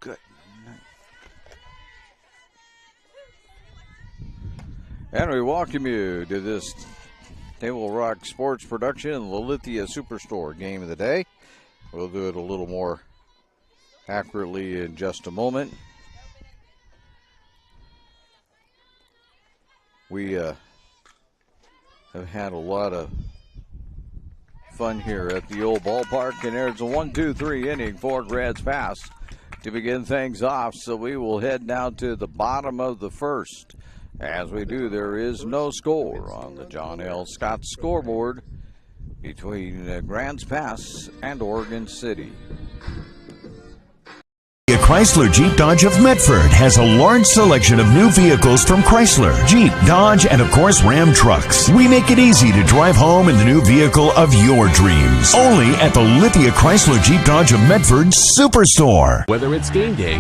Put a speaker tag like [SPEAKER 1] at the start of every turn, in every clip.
[SPEAKER 1] Good night. And we welcome you to this Table Rock Sports production, the Lithia Superstore game of the day. We'll do it a little more accurately in just a moment. We have had a lot of fun here at the old ballpark, and there's a 1-2-3 inning for Grants Pass to begin things off. So we will head now to the bottom of the first. As we do, there is no score on the John L. Scott scoreboard between Grants Pass and Oregon City.
[SPEAKER 2] Chrysler Jeep Dodge of Medford has a large selection of new vehicles from Chrysler, Jeep, Dodge, and of course Ram trucks. We make it easy to drive home in the new vehicle of your dreams. Only at the Lithia Chrysler Jeep Dodge of Medford Superstore.
[SPEAKER 3] Whether it's game day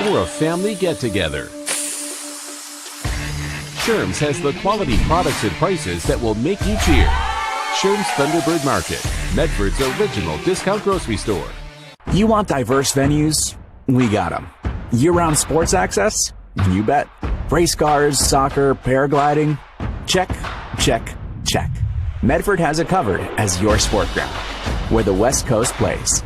[SPEAKER 3] or a family get-together, Sherm's has the quality products and prices that will make you cheer. Sherm's Thunderbird Market, Medford's original discount grocery store.
[SPEAKER 4] You want diverse venues? We got them. Year-round sports access? You bet. Race cars, soccer, paragliding? Check, check, check. Medford has it covered as your sport ground, where the West Coast plays.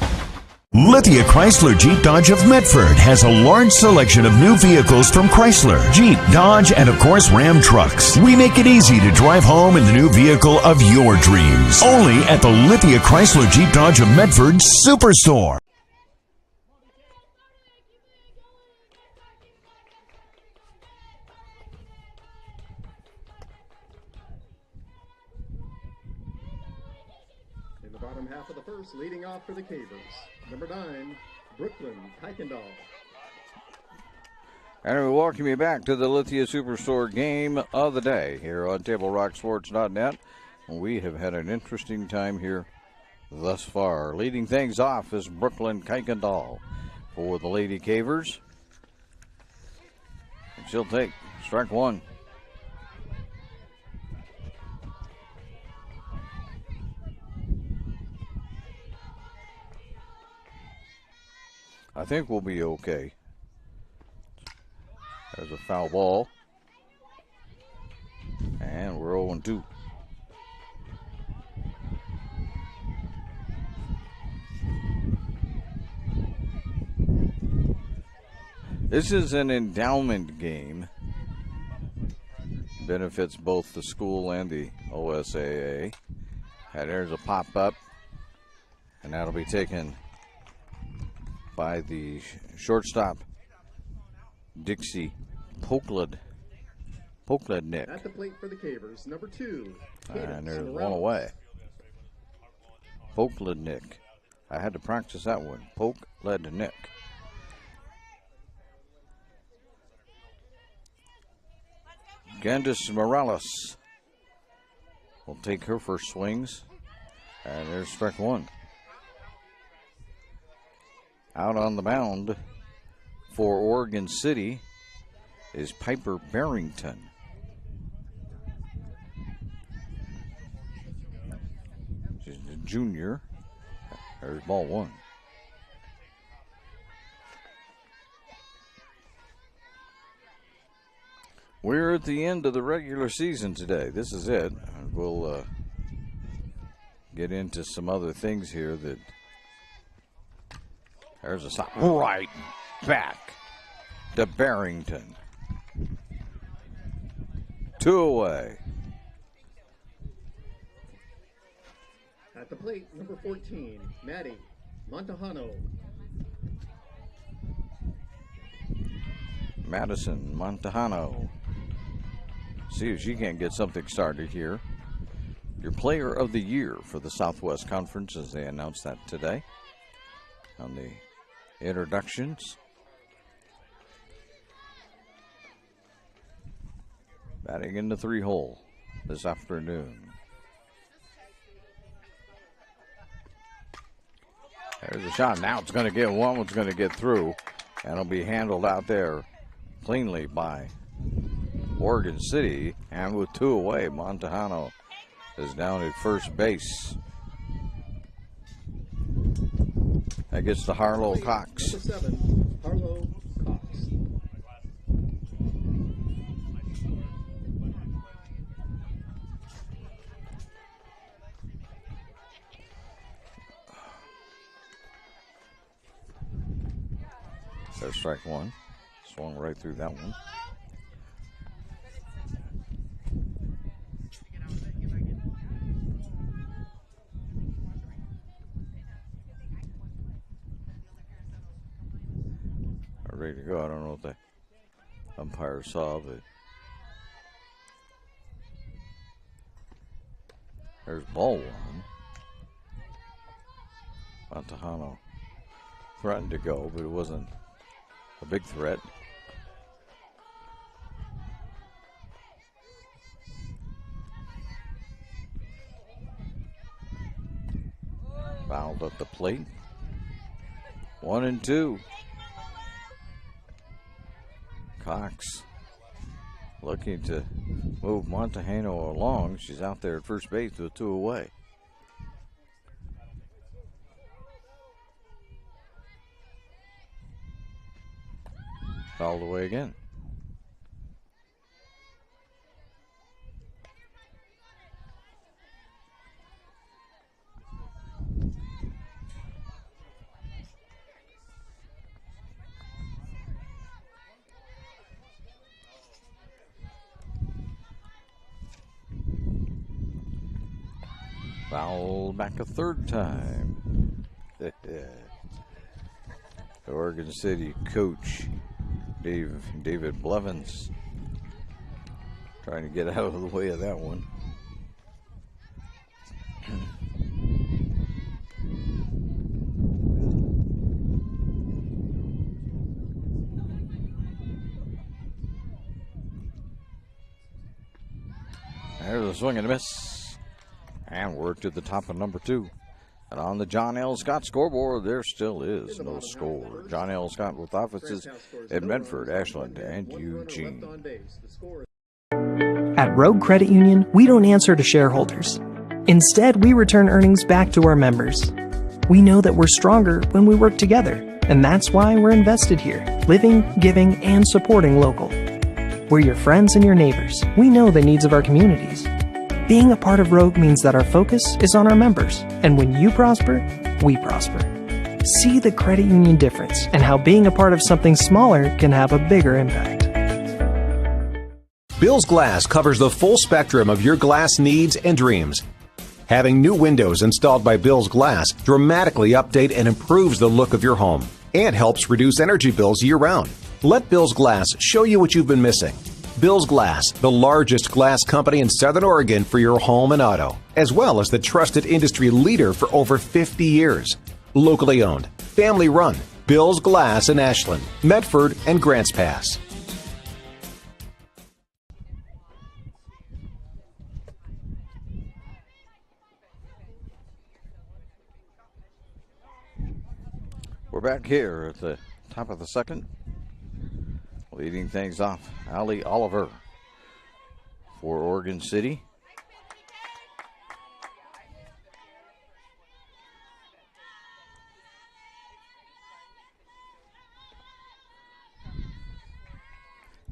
[SPEAKER 2] Lithia Chrysler Jeep Dodge of Medford has a large selection of new vehicles from Chrysler, Jeep, Dodge, and of course Ram trucks. We make it easy to drive home in the new vehicle of your dreams. Only at the Lithia Chrysler Jeep Dodge of Medford Superstore.
[SPEAKER 5] In the bottom half of the first, leading off for the Cavers, number 9, Brooklyn Kuykendall.
[SPEAKER 1] And we welcome you back to the Lithia Superstore game of the day here on TableRockSports.net. We have had an interesting time here thus far. Leading things off is Brooklyn Kuykendall for the Lady Cavers. And she'll take strike one. I think we'll be okay. There's a foul ball. And we're 0-2. This is an endowment game. Benefits both the school and the OSAA. And there's a pop-up. And that'll be taken by the shortstop, Dixie Poklad Nick.
[SPEAKER 5] At the plate for the Cavers, number 2.
[SPEAKER 1] And there's one away. Poklad Nick. I had to practice that one. Poklad Nick. Candice Morales will take her first swings. And there's strike one. Out on the mound for Oregon City is Piper Barrington. She's a junior. There's ball one. We're at the end of the regular season today. This is it. We'll get into some other things here that. There's a stop right back to Barrington. 2 away.
[SPEAKER 5] At the plate, number 14, Maddie Montejano.
[SPEAKER 1] Madison Montejano. See if she can't get something started here. Your player of the year for the Southwest Conference, as they announced that today on the introductions. Batting in the 3-hole this afternoon. There's a shot. Now it's going to get one. One's going to get through. And it'll be handled out there cleanly by Oregon City. And with 2 away, Montejano is down at first base. That gets to Harlow Cox.
[SPEAKER 5] Number 7, Harlow Cox.
[SPEAKER 1] There's strike one. Swung right through that one. Ready to go. I don't know what the umpire saw, but there's ball one. Montejano threatened to go, but it wasn't a big threat. Fouled at the plate. 1-2. Cox looking to move Montejano along. She's out there at first base with 2 away. Fouled away again. Foul back a third time. The Oregon City coach, David Blevins, trying to get out of the way of that one. There's a swing and a miss. And we're to the top of number 2. And on the John L. Scott scoreboard, there still is no score. John L. Scott with offices in Medford, Ashland, and Eugene.
[SPEAKER 6] At Rogue Credit Union, we don't answer to shareholders. Instead, we return earnings back to our members. We know that we're stronger when we work together, and that's why we're invested here, living, giving, and supporting local. We're your friends and your neighbors. We know the needs of our communities. Being a part of Rogue means that our focus is on our members, and when you prosper, we prosper. See the credit union difference and how being a part of something smaller can have a bigger impact.
[SPEAKER 7] Bill's Glass covers the full spectrum of your glass needs and dreams. Having new windows installed by Bill's Glass dramatically update and improves the look of your home and helps reduce energy bills year-round. Let Bill's Glass show you what you've been missing. Bill's Glass, the largest glass company in Southern Oregon for your home and auto, as well as the trusted industry leader for over 50 years. Locally owned, family run, Bill's Glass in Ashland, Medford, and Grants Pass.
[SPEAKER 1] We're back here at the top of the second. Leading things off, Allie Oliver for Oregon City.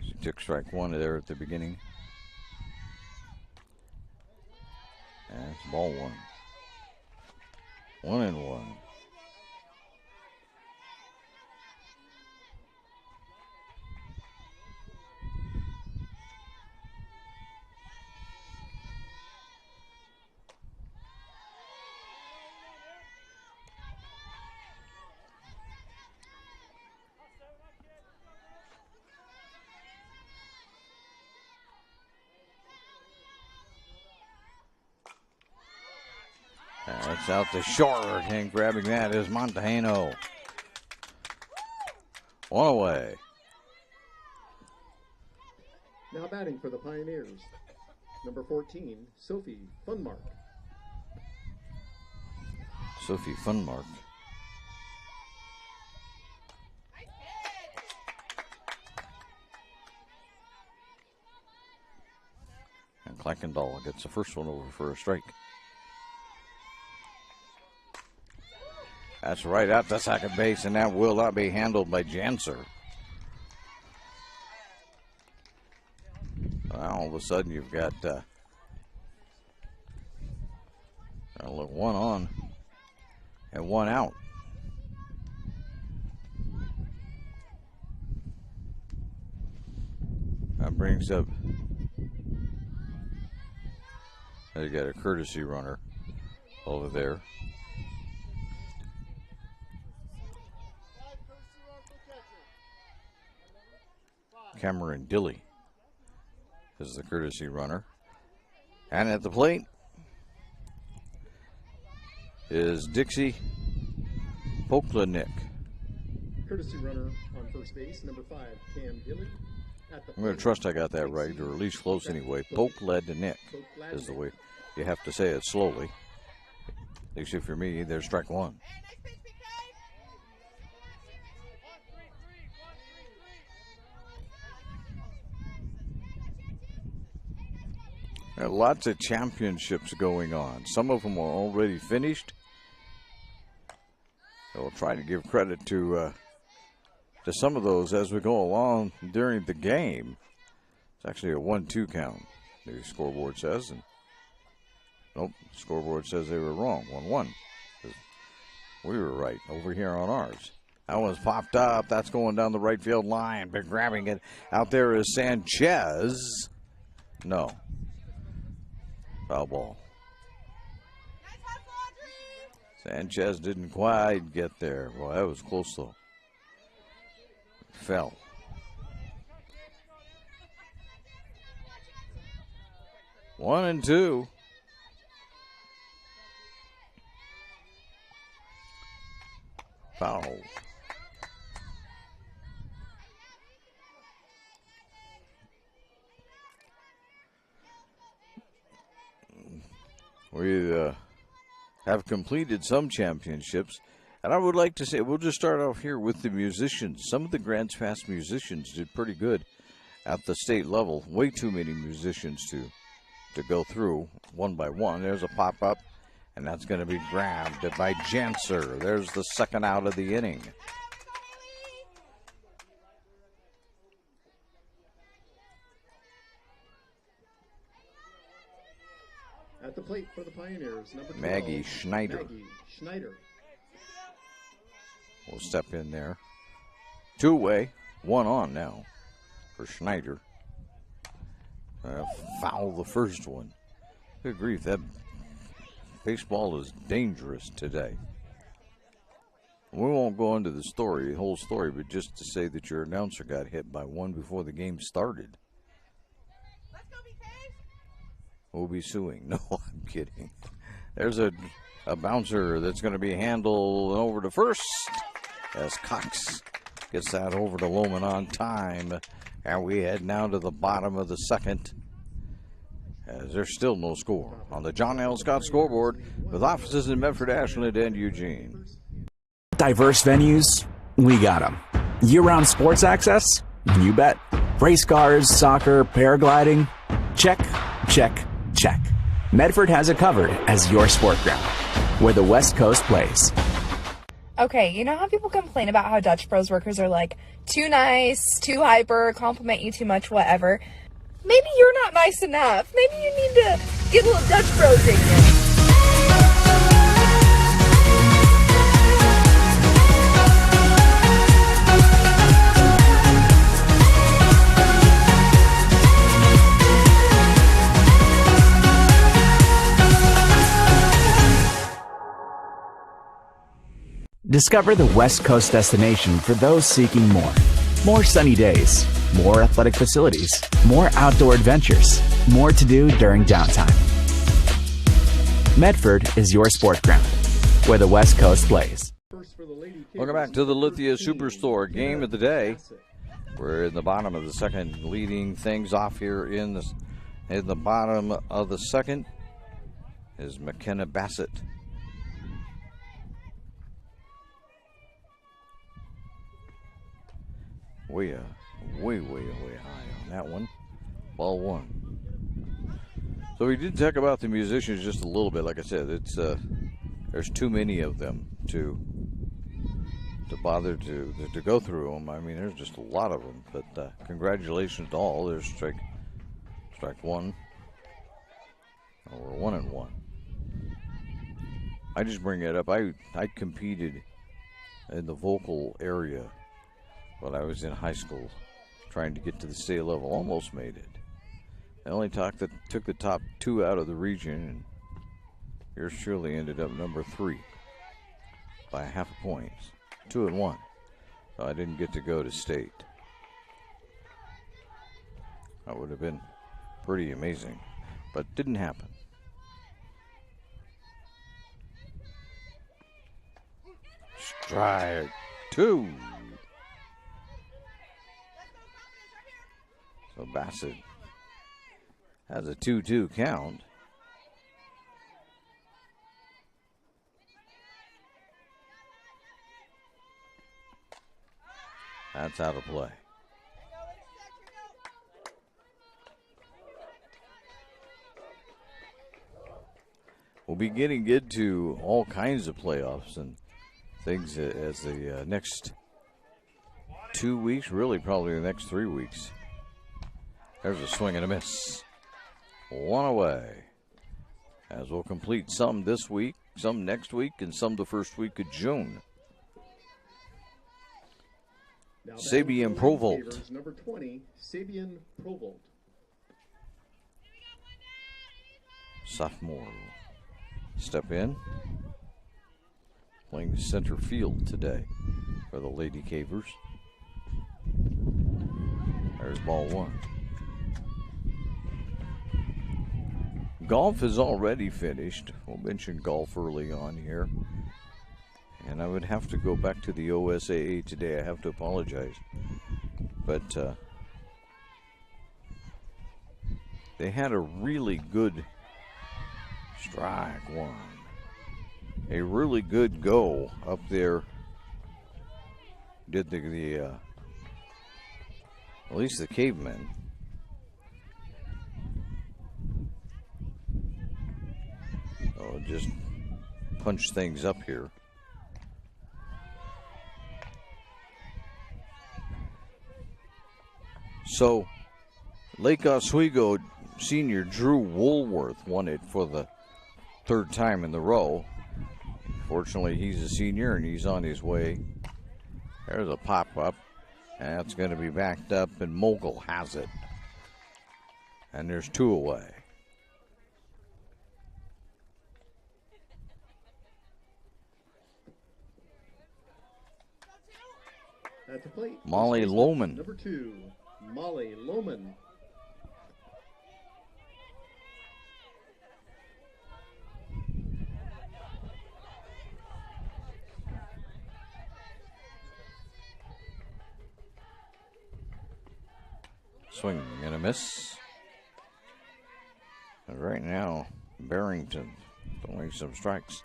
[SPEAKER 1] She took strike one there at the beginning. And it's ball one. 1-1. That's out to short, and grabbing that is Montejano. 1 away.
[SPEAKER 5] Now batting for the Pioneers, number 14, Sophie Funmark.
[SPEAKER 1] Sophie Funmark. And Klackendall gets the first one over for a strike. That's right at the second base, and that will not be handled by Janser. All of a sudden, you've got one on and one out. That brings up. You got a courtesy runner over there. Cameron Dilley is the courtesy runner. And at the plate is Dixie Poklenik.
[SPEAKER 5] Courtesy runner on first base, number 5, Cam Dilley.
[SPEAKER 1] I'm going to trust I got that right, or at least close anyway. Poklednik is the way you have to say it slowly. At least if you're me, there's strike one. There are lots of championships going on. Some of them are already finished. We'll try to give credit to some of those as we go along during the game. It's actually a 1-2 count, the scoreboard says. And nope, the scoreboard says they were wrong, 1-1. We were right over here on ours. That one's popped up. That's going down the right field line. Been grabbing it. Out there is Sanchez. No. Foul ball. Sanchez didn't quite get there. Well, that was close though. Fell. One and two. Foul. We have completed some championships, and I would like to say we'll just start off here with the musicians. Some of the Grants Pass musicians did pretty good at the state level. Way too many musicians to go through one by one. There's a pop-up, and that's going to be grabbed by Janser. There's the second out of the inning.
[SPEAKER 5] At the plate for the Pioneers, number 12,
[SPEAKER 1] Maggie Schneider.
[SPEAKER 5] Maggie Schneider.
[SPEAKER 1] Will step in there. Two-way, one on now for Schneider. Foul the first one. Good grief, that baseball is dangerous today. We won't go into the whole story, but just to say that your announcer got hit by one before the game started. We'll be suing. No, I'm kidding. There's a bouncer that's going to be handled over to first as Cox gets that over to Lohman on time. And we head now to the bottom of the second as there's still no score on the John L. Scott scoreboard with offices in Medford, Ashland, and Eugene.
[SPEAKER 4] Diverse venues, we got them. Year-round sports access? You bet. Race cars, soccer, paragliding? Check, check, check. Medford has it covered as your sport ground, where the West Coast plays.
[SPEAKER 8] Okay, you know how people complain about how Dutch Bros workers are like too nice, too hyper, compliment you too much, whatever? Maybe you're not nice enough. Maybe you need to get a little Dutch Bros in you.
[SPEAKER 4] Discover the West Coast destination for those seeking more. More sunny days, more athletic facilities, more outdoor adventures, more to do during downtime. Medford is your sport ground, where the West Coast plays.
[SPEAKER 1] Welcome back to the Lithia Superstore game of the day. We're in the bottom of the second, leading things off here in the bottom of the second is McKenna Bassett. Way high on that one. Ball one. So we did talk about the musicians just a little bit. Like I said, it's there's too many of them to bother to go through them. I mean, there's just a lot of them. But congratulations to all. There's strike one. Oh, we're 1-1. I just bring it up. I competed in the vocal area when I was in high school, trying to get to the state level. Almost made it. I only took the top 2 out of the region, and yours truly ended up number 3 by half a point, 2-1. So I didn't get to go to state. That would have been pretty amazing, but didn't happen. Strike 2. So Bassett has a 2-2 count. That's out of play. We'll be getting into all kinds of playoffs and things as the next 2 weeks, really probably the next 3 weeks. There's a swing and a miss. 1 away. As we'll complete some this week, some next week, and some the first week of June. Sabian Provolt.
[SPEAKER 5] Number 20, Sabian Provolt.
[SPEAKER 1] Sophomore. Step in. Playing center field today for the Lady Cavers. There's ball 1. Golf is already finished. We'll mention golf early on here. And I would have to go back to the OSAA today. I have to apologize. But they had a really good strike 1. A really good go up there. Did the at least the Cavemen. Oh, just punch things up here. So, Lake Oswego senior Drew Woolworth won it for the 3rd time in the row. Fortunately, he's a senior and he's on his way. There's a pop-up. And that's going to be backed up, and Mogul has it. And there's 2 away.
[SPEAKER 5] At the plate,
[SPEAKER 1] Molly Lohman.
[SPEAKER 5] Number 2, Molly Lohman.
[SPEAKER 1] Swing and a miss. And right now, Barrington throwing some strikes.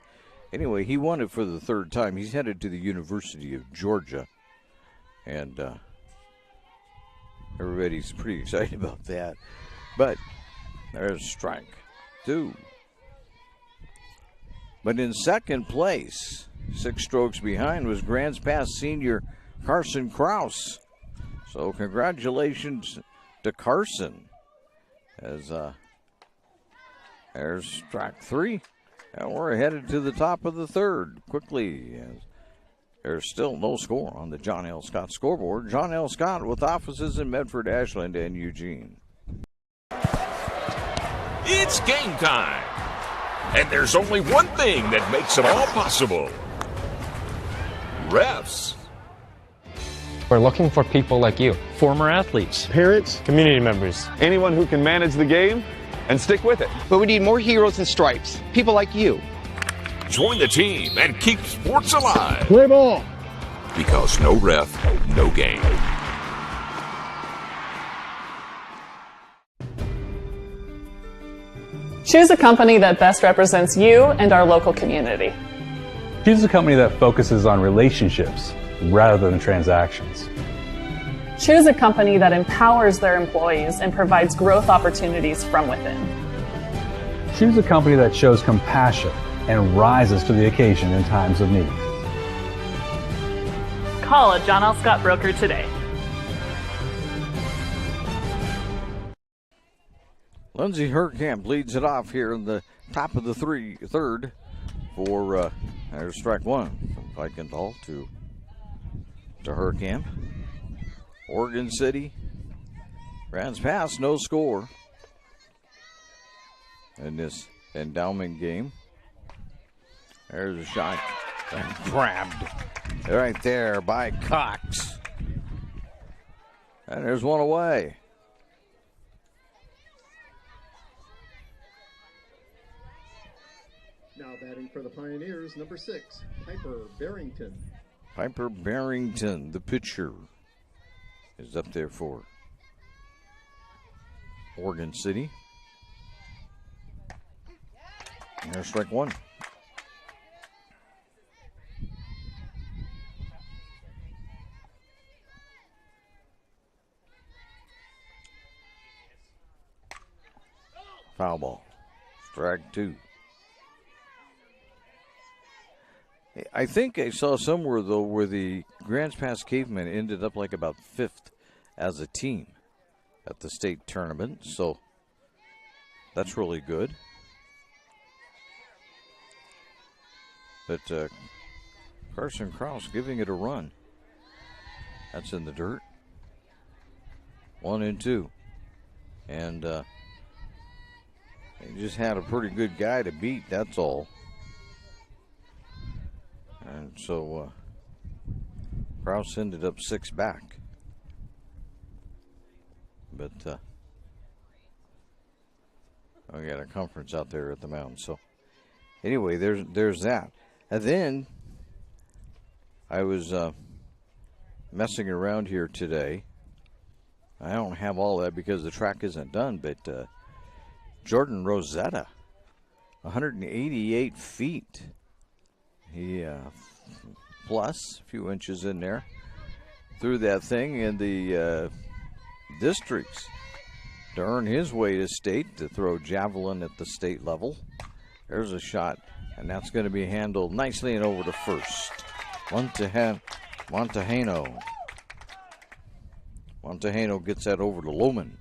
[SPEAKER 1] Anyway, he won it for the 3rd time. He's headed to the University of Georgia. And everybody's pretty excited about that. But there's strike 2. But in 2nd place, 6 strokes behind, was Grants Pass senior Carson Kraus. So congratulations to Carson. As there's strike 3. And we're headed to the top of the 3rd quickly. As there's still no score on the John L. Scott scoreboard. John L. Scott with offices in Medford, Ashland, and Eugene.
[SPEAKER 9] It's game time. And there's only one thing that makes it all possible. Refs.
[SPEAKER 10] We're looking for people like you.
[SPEAKER 11] Former athletes.
[SPEAKER 12] Parents.
[SPEAKER 11] Community members.
[SPEAKER 12] Anyone who can manage the game and stick with it.
[SPEAKER 13] But we need more heroes in stripes. People like you.
[SPEAKER 9] Join the team and keep sports alive.
[SPEAKER 12] Play ball.
[SPEAKER 9] Because no ref, no game.
[SPEAKER 14] Choose a company that best represents you and our local community.
[SPEAKER 11] Choose a company that focuses on relationships rather than transactions.
[SPEAKER 14] Choose a company that empowers their employees and provides growth opportunities from within.
[SPEAKER 11] Choose a company that shows compassion and rises to the occasion in times of need.
[SPEAKER 14] Call a John L. Scott broker today.
[SPEAKER 1] Lindsey Herkamp leads it off here in the top of the third for there's strike one from Kuykendall to Herkamp. Oregon City, Grants Pass, no score in this endowment game. There's a shot and grabbed right there by Cox. And there's one away.
[SPEAKER 5] Now batting for the Pioneers, number 6, Piper Barrington.
[SPEAKER 1] Piper Barrington, the pitcher, is up there for Oregon City. And there's strike one. Foul ball. Strike two. I think I saw somewhere, though, where the Grants Pass Cavemen ended up like about 5th as a team at the state tournament. So that's really good. But Carson Krause giving it a run. That's in the dirt. 1-2. And he just had a pretty good guy to beat, that's all. And so Krause ended up 6 back. But we got a conference out there at the mound. So anyway, there's that. And then I was messing around here today. I don't have all that because the track isn't done, but Jordan Rosetta, 188 feet. He plus a few inches in there. Threw that thing in the districts to earn his way to state, to throw javelin at the state level. There's a shot, and that's going to be handled nicely and over to first. Montejano gets that over to Lohman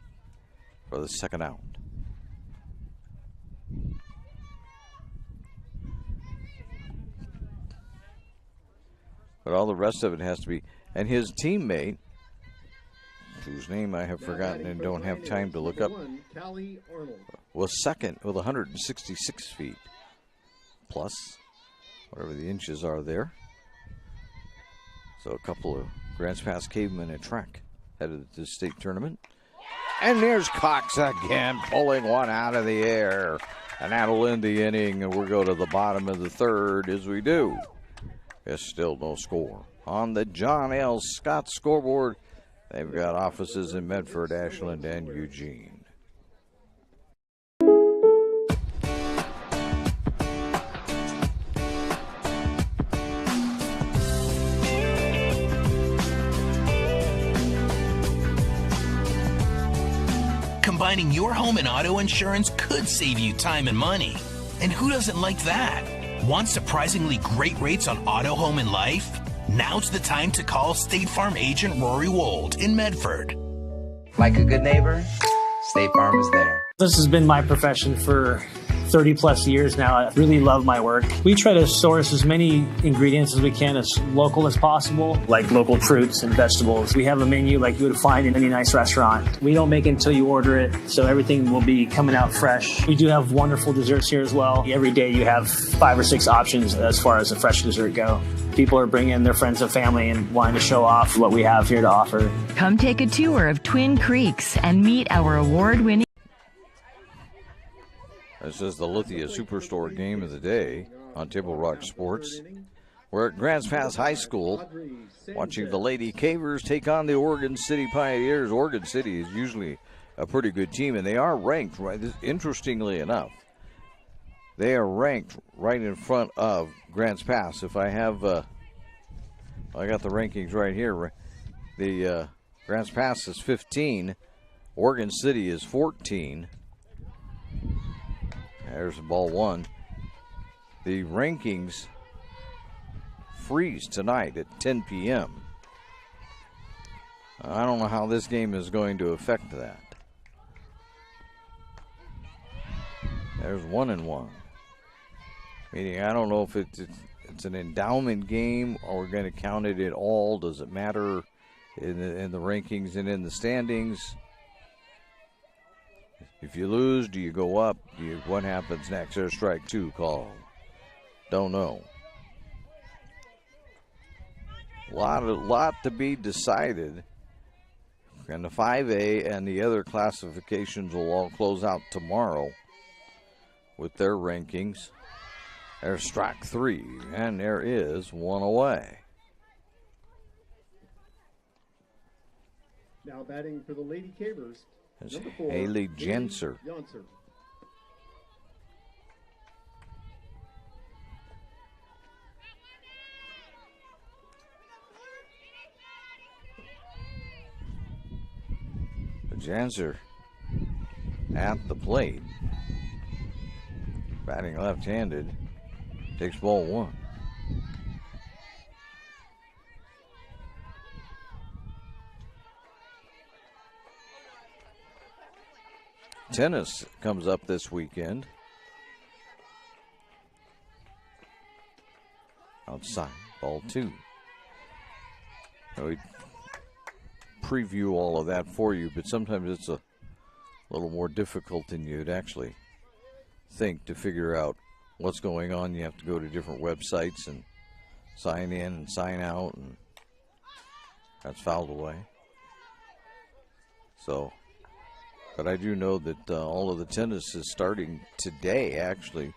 [SPEAKER 1] for the second out. But all the rest of it has to be. And his teammate, whose name I have forgotten and don't have time to look up, was second with 166 feet. Plus, whatever the inches are there. So a couple of Grants Pass Cavemen at track headed to the state tournament. And there's Cox again, pulling one out of the air. And that'll end the inning, and we'll go to the bottom of the third as we do. There's still no score. On the John L. Scott scoreboard, they've got offices in Medford, Ashland, and Eugene.
[SPEAKER 15] Combining your home and auto insurance could save you time and money. And who doesn't like that? Want surprisingly great rates on auto, home, and life? Now's the time to call State Farm agent Rory Wold in Medford.
[SPEAKER 16] Like a good neighbor, State Farm is there.
[SPEAKER 17] This has been my profession for 30 plus years now. I really love my work. We try to source as many ingredients as we can, as local as possible, like local fruits and vegetables. We have a menu like you would find in any nice restaurant. We don't make it until you order it, so everything will be coming out fresh. We do have wonderful desserts here as well. Every day you have 5 or 6 options as far as a fresh dessert go. People are bringing their friends and family and wanting to show off what we have here to offer.
[SPEAKER 18] Come take a tour of Twin Creeks and meet our award-winning.
[SPEAKER 1] This is the Lithia Superstore game of the day on Table Rock Sports. We're at Grants Pass High School watching the Lady Cavers take on the Oregon City Pioneers. Oregon City is usually a pretty good team, and they are ranked, right? Interestingly enough, they are ranked right in front of Grants Pass. If I have, I got the rankings right here. The Grants Pass is 15. Oregon City is 14. There's ball one. The rankings freeze tonight at 10 p.m. I don't know how this game is going to affect that. There's 1-1. Meaning, I don't know if it's an endowment game or we're going to count it at all. Does it matter in the rankings and in the standings? If you lose, do you go up? What happens next? There's strike 2 call. Don't know. Lot to be decided. And the 5A and the other classifications will all close out tomorrow with their rankings. There's strike 3, and there is 1 away.
[SPEAKER 5] Now batting for the Lady Cavers,
[SPEAKER 1] There's
[SPEAKER 5] number 4,
[SPEAKER 1] Haley Jenser.
[SPEAKER 5] Janser.
[SPEAKER 1] Janser at the plate. Batting left-handed. Takes ball 1. Tennis comes up this weekend. Outside, ball 2. We preview all of that for you, but sometimes it's a little more difficult than you'd actually think to figure out what's going on. You have to go to different websites and sign in and sign out, and that's fouled away. So, but I do know that all of the tennis is starting today, actually,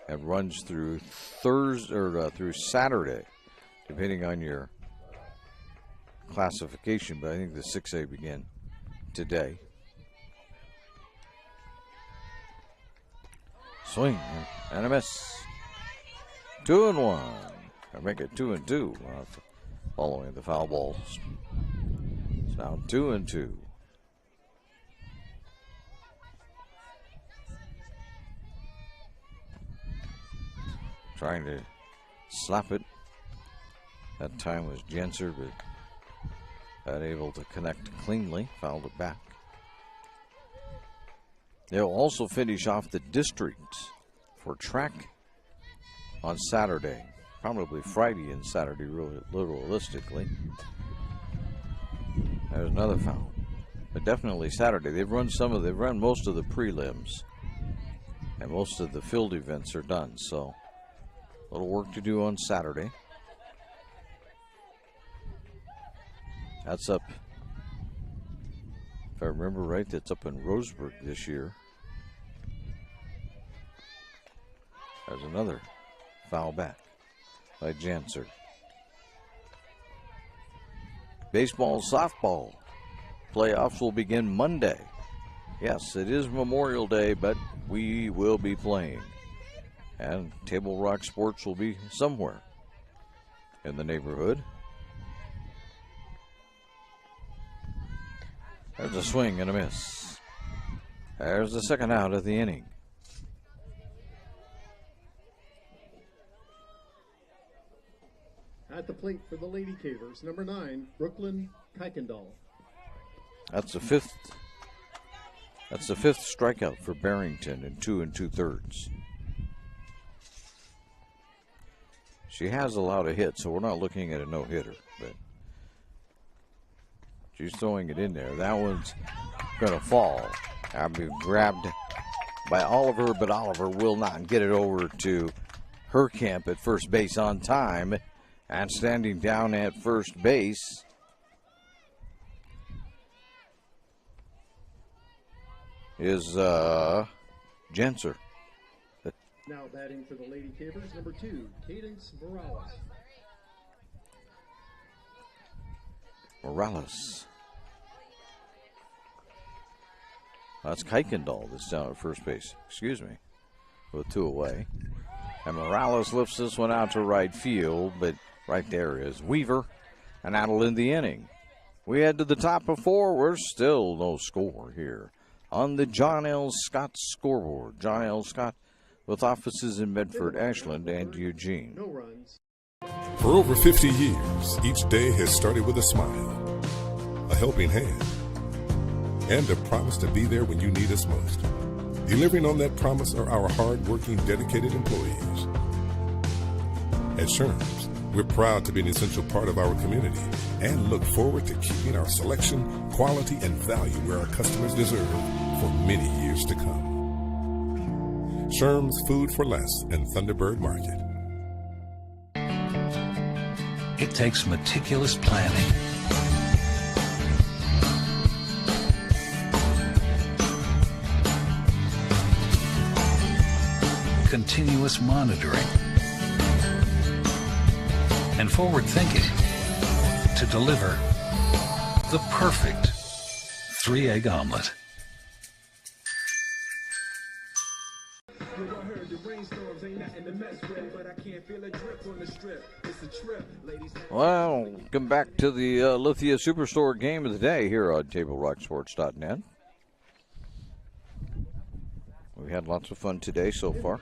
[SPEAKER 1] and runs through Thursday or through Saturday, depending on your classification. But I think the 6A begin today. Swing and a miss. 2-1. I make it 2-2 following the foul balls. It's now 2-2. Trying to slap it. That time was Jenser, but unable to connect cleanly. Fouled it back. They'll also finish off the districts for track on Saturday. Probably Friday and Saturday, realistically. There's another foul. But definitely Saturday. They've run most of the prelims. And most of the field events are done. So, a little work to do on Saturday. That's up, if I remember right, that's up in Roseburg this year. There's another foul back by Janser. Baseball, softball. Playoffs will begin Monday. Yes, it is Memorial Day, but we will be playing. And Table Rock Sports will be somewhere in the neighborhood. There's a swing and a miss. There's the second out of the inning.
[SPEAKER 5] At the plate for the Lady Cavers, number 9, Brooklyn Kuykendall.
[SPEAKER 1] That's the fifth strikeout for Barrington in 2 2/3. She has allowed a hit, so we're not looking at a no-hitter, but she's throwing it in there. That one's going to fall. I'll be grabbed by Oliver, but Oliver will not get it over to Herkamp at first base on time. And standing down at first base is Jenser.
[SPEAKER 5] Now batting for the Lady Cavers, number 2, Cadence Morales.
[SPEAKER 1] That's Kuykendall that's down at first base. Excuse me. With 2 away. And Morales lifts this one out to right field, but right there is Weaver, and that'll end the inning. We head to the top of 4. We're still no score here on the John L. Scott scoreboard. John L. Scott with offices in Medford, Ashland, and Eugene.
[SPEAKER 5] No runs.
[SPEAKER 19] For over 50 years, each day has started with a smile. A helping hand, and a promise to be there when you need us most. Delivering on that promise are our hard-working, dedicated employees. At Sherms, we're proud to be an essential part of our community and look forward to keeping our selection, quality, and value where our customers deserve for many years to come. Sherms Food for Less and Thunderbird Market.
[SPEAKER 20] It takes meticulous planning, continuous monitoring, and forward thinking to deliver the perfect 3-egg omelet.
[SPEAKER 1] Well, welcome back to the Lithia Superstore game of the day here on TableRockSports.net. We had lots of fun today so far.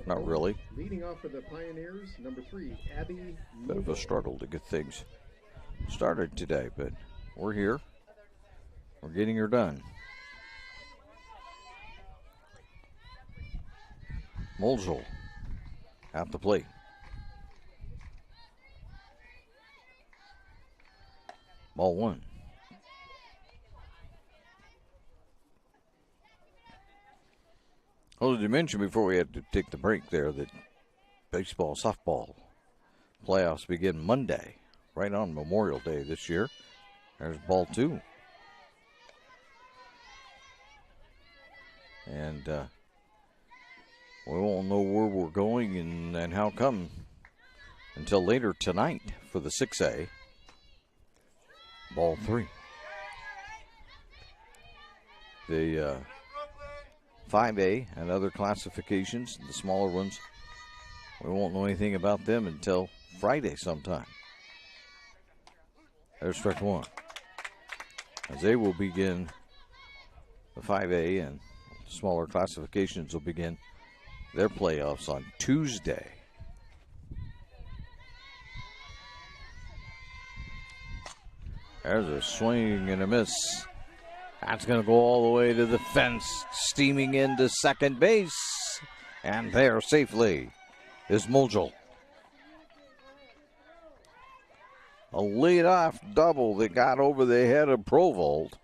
[SPEAKER 1] Not really.
[SPEAKER 5] Leading off for the Pioneers, number 3, Abby.
[SPEAKER 1] Bit of a struggle to get things started today, but we're here. We're getting her done. Molzel at the plate. Ball 1. Well, did you mention before we had to take the break there that baseball, softball playoffs begin Monday, right on Memorial Day this year. There's ball 2. And we won't know where we're going and how come until later tonight for the 6A. Ball 3. The 5A and other classifications, the smaller ones, we won't know anything about them until Friday sometime. There's strike 1. As they will begin the 5A and smaller classifications will begin their playoffs on Tuesday. There's a swing and a miss. That's going to go all the way to the fence, steaming into second base. And there safely is Molzel. A leadoff double that got over the head of Provold.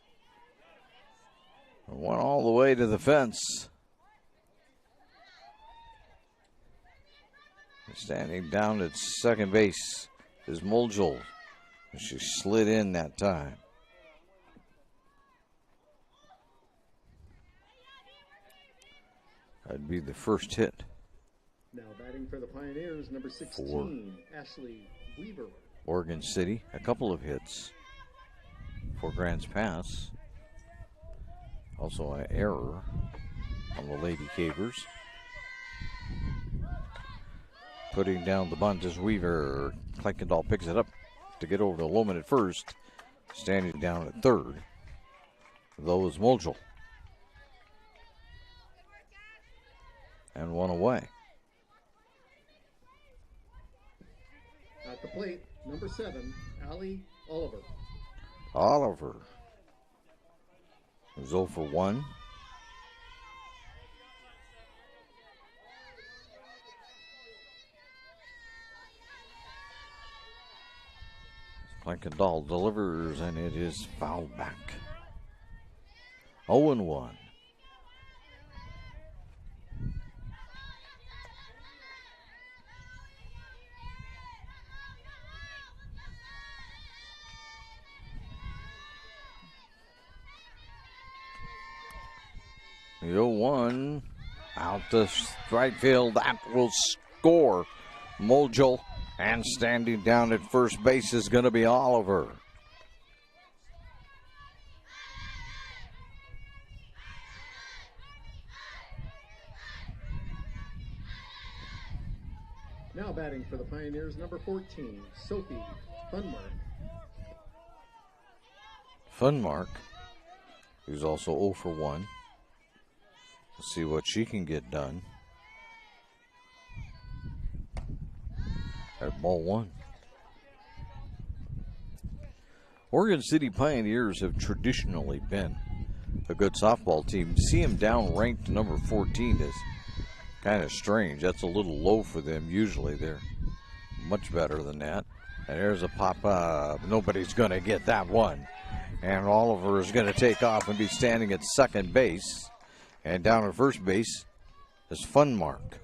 [SPEAKER 1] Went all the way to the fence. Standing down at second base is Molzel. She slid in that time. That'd be the first hit.
[SPEAKER 5] Now batting for the Pioneers, number 16,
[SPEAKER 1] For
[SPEAKER 5] Ashley Weaver.
[SPEAKER 1] Oregon City, a couple of hits for Grants Pass. Also an error on the Lady Cavers. Putting down the bunt is Weaver. Kleikendahl picks it up to get over to Lohman at first. Standing down at third, though, is Molzel. And one away.
[SPEAKER 5] At the plate, number 7, Allie Oliver.
[SPEAKER 1] Oliver is 0 for 1. Kleikendahl delivers, and it is fouled back. 0-1. The 0-1 out to right field. That will score. Molzel, and standing down at first base is going to be Oliver.
[SPEAKER 5] Now batting for the Pioneers, number 14, Sophie Funmark.
[SPEAKER 1] Funmark, who's also 0 for 1. Let's see what she can get done. At ball 1. Oregon City Pioneers have traditionally been a good softball team. To see them down ranked number 14 is kind of strange. That's a little low for them. Usually they're much better than that. And there's a pop up. Nobody's going to get that one. And Oliver is going to take off and be standing at second base. And down at first base is Funmark.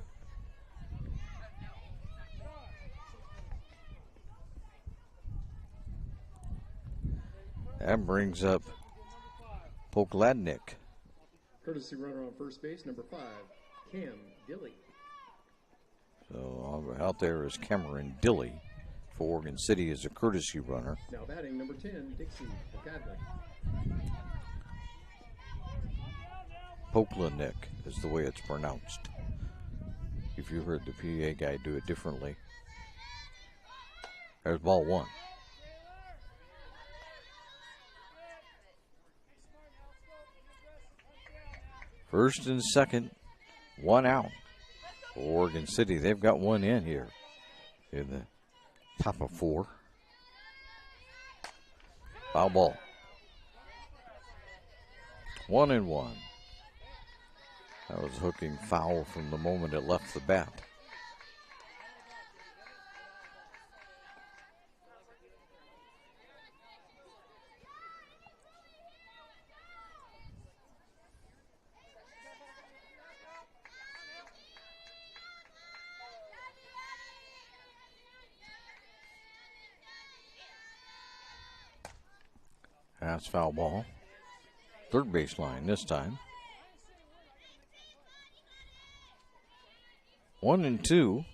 [SPEAKER 1] That brings up Pokladnik.
[SPEAKER 5] Courtesy runner on first base, number 5, Cam Dilly.
[SPEAKER 1] So out there is Cameron Dilly for Oregon City as a courtesy runner.
[SPEAKER 5] Now batting number 10, Dixie Pokladnik.
[SPEAKER 1] Pokladnik is the way it's pronounced. If you heard the PA guy do it differently. There's ball 1. First and second, 1 out. Oregon City, they've got 1 in here in the top of 4. Foul ball. 1-1. That was hooking foul from the moment it left the bat. That's foul ball. Third baseline this time. 1-2.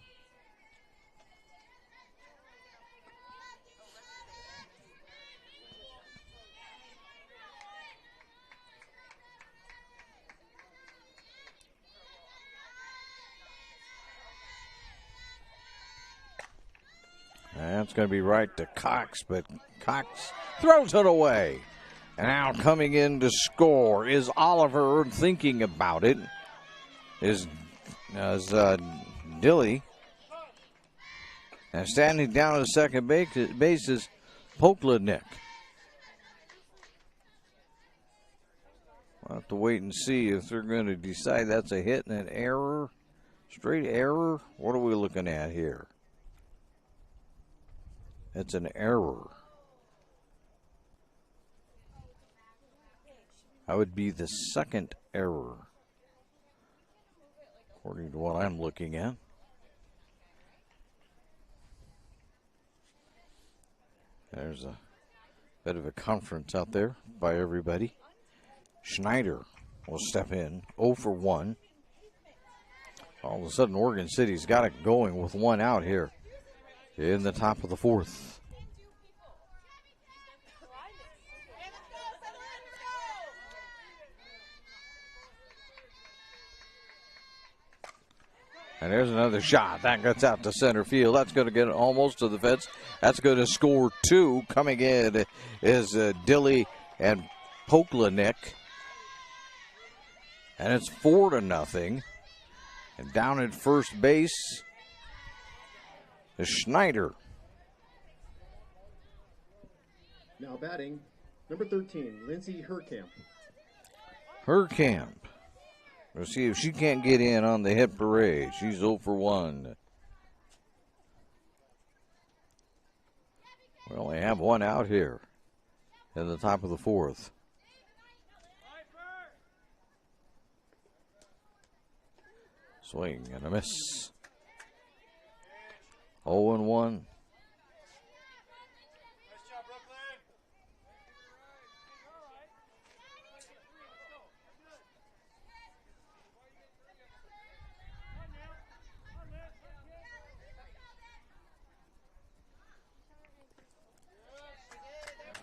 [SPEAKER 1] That's going to be right to Cox, but Cox throws it away. And now coming in to score is Oliver, thinking about it. Is Dilly. And standing down at second base is Pokladnik. We'll have to wait and see if they're going to decide that's a hit and an error. Straight error? What are we looking at here? It's an error. That would be the second error, according to what I'm looking at. There's a bit of a conference out there by everybody. Schneider will step in, 0 for 1. All of a sudden, Oregon City's got it going with 1 out here in the top of the 4th. And there's another shot. That gets out to center field. That's going to get almost to the fence. That's going to score 2. Coming in is Dilly and Pokladnik. And it's 4-0. And down at first base is Schneider.
[SPEAKER 5] Now batting, number 13, Lindsay Herkamp.
[SPEAKER 1] Herkamp. We'll see if she can't get in on the hit parade. She's 0 for 1. We only have 1 out here in the top of the 4th. Swing and a miss. 0-1.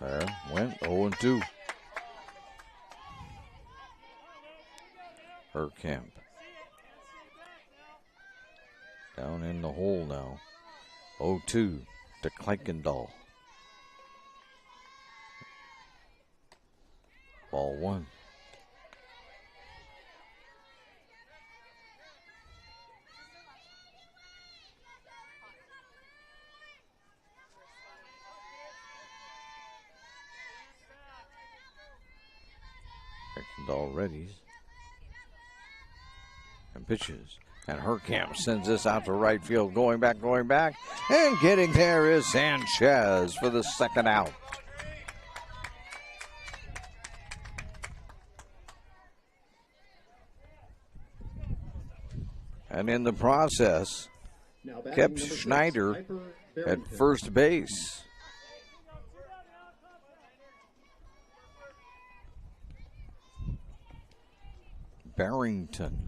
[SPEAKER 1] There went 0-2. Herkamp. Down in the hole now. 0-2 to Kleikendal. Ball 1. already. And pitches. And Herkamp sends this out to right field. Going back. And getting there is Sanchez for the second out. And in the process, kept Schneider at first base. Barrington,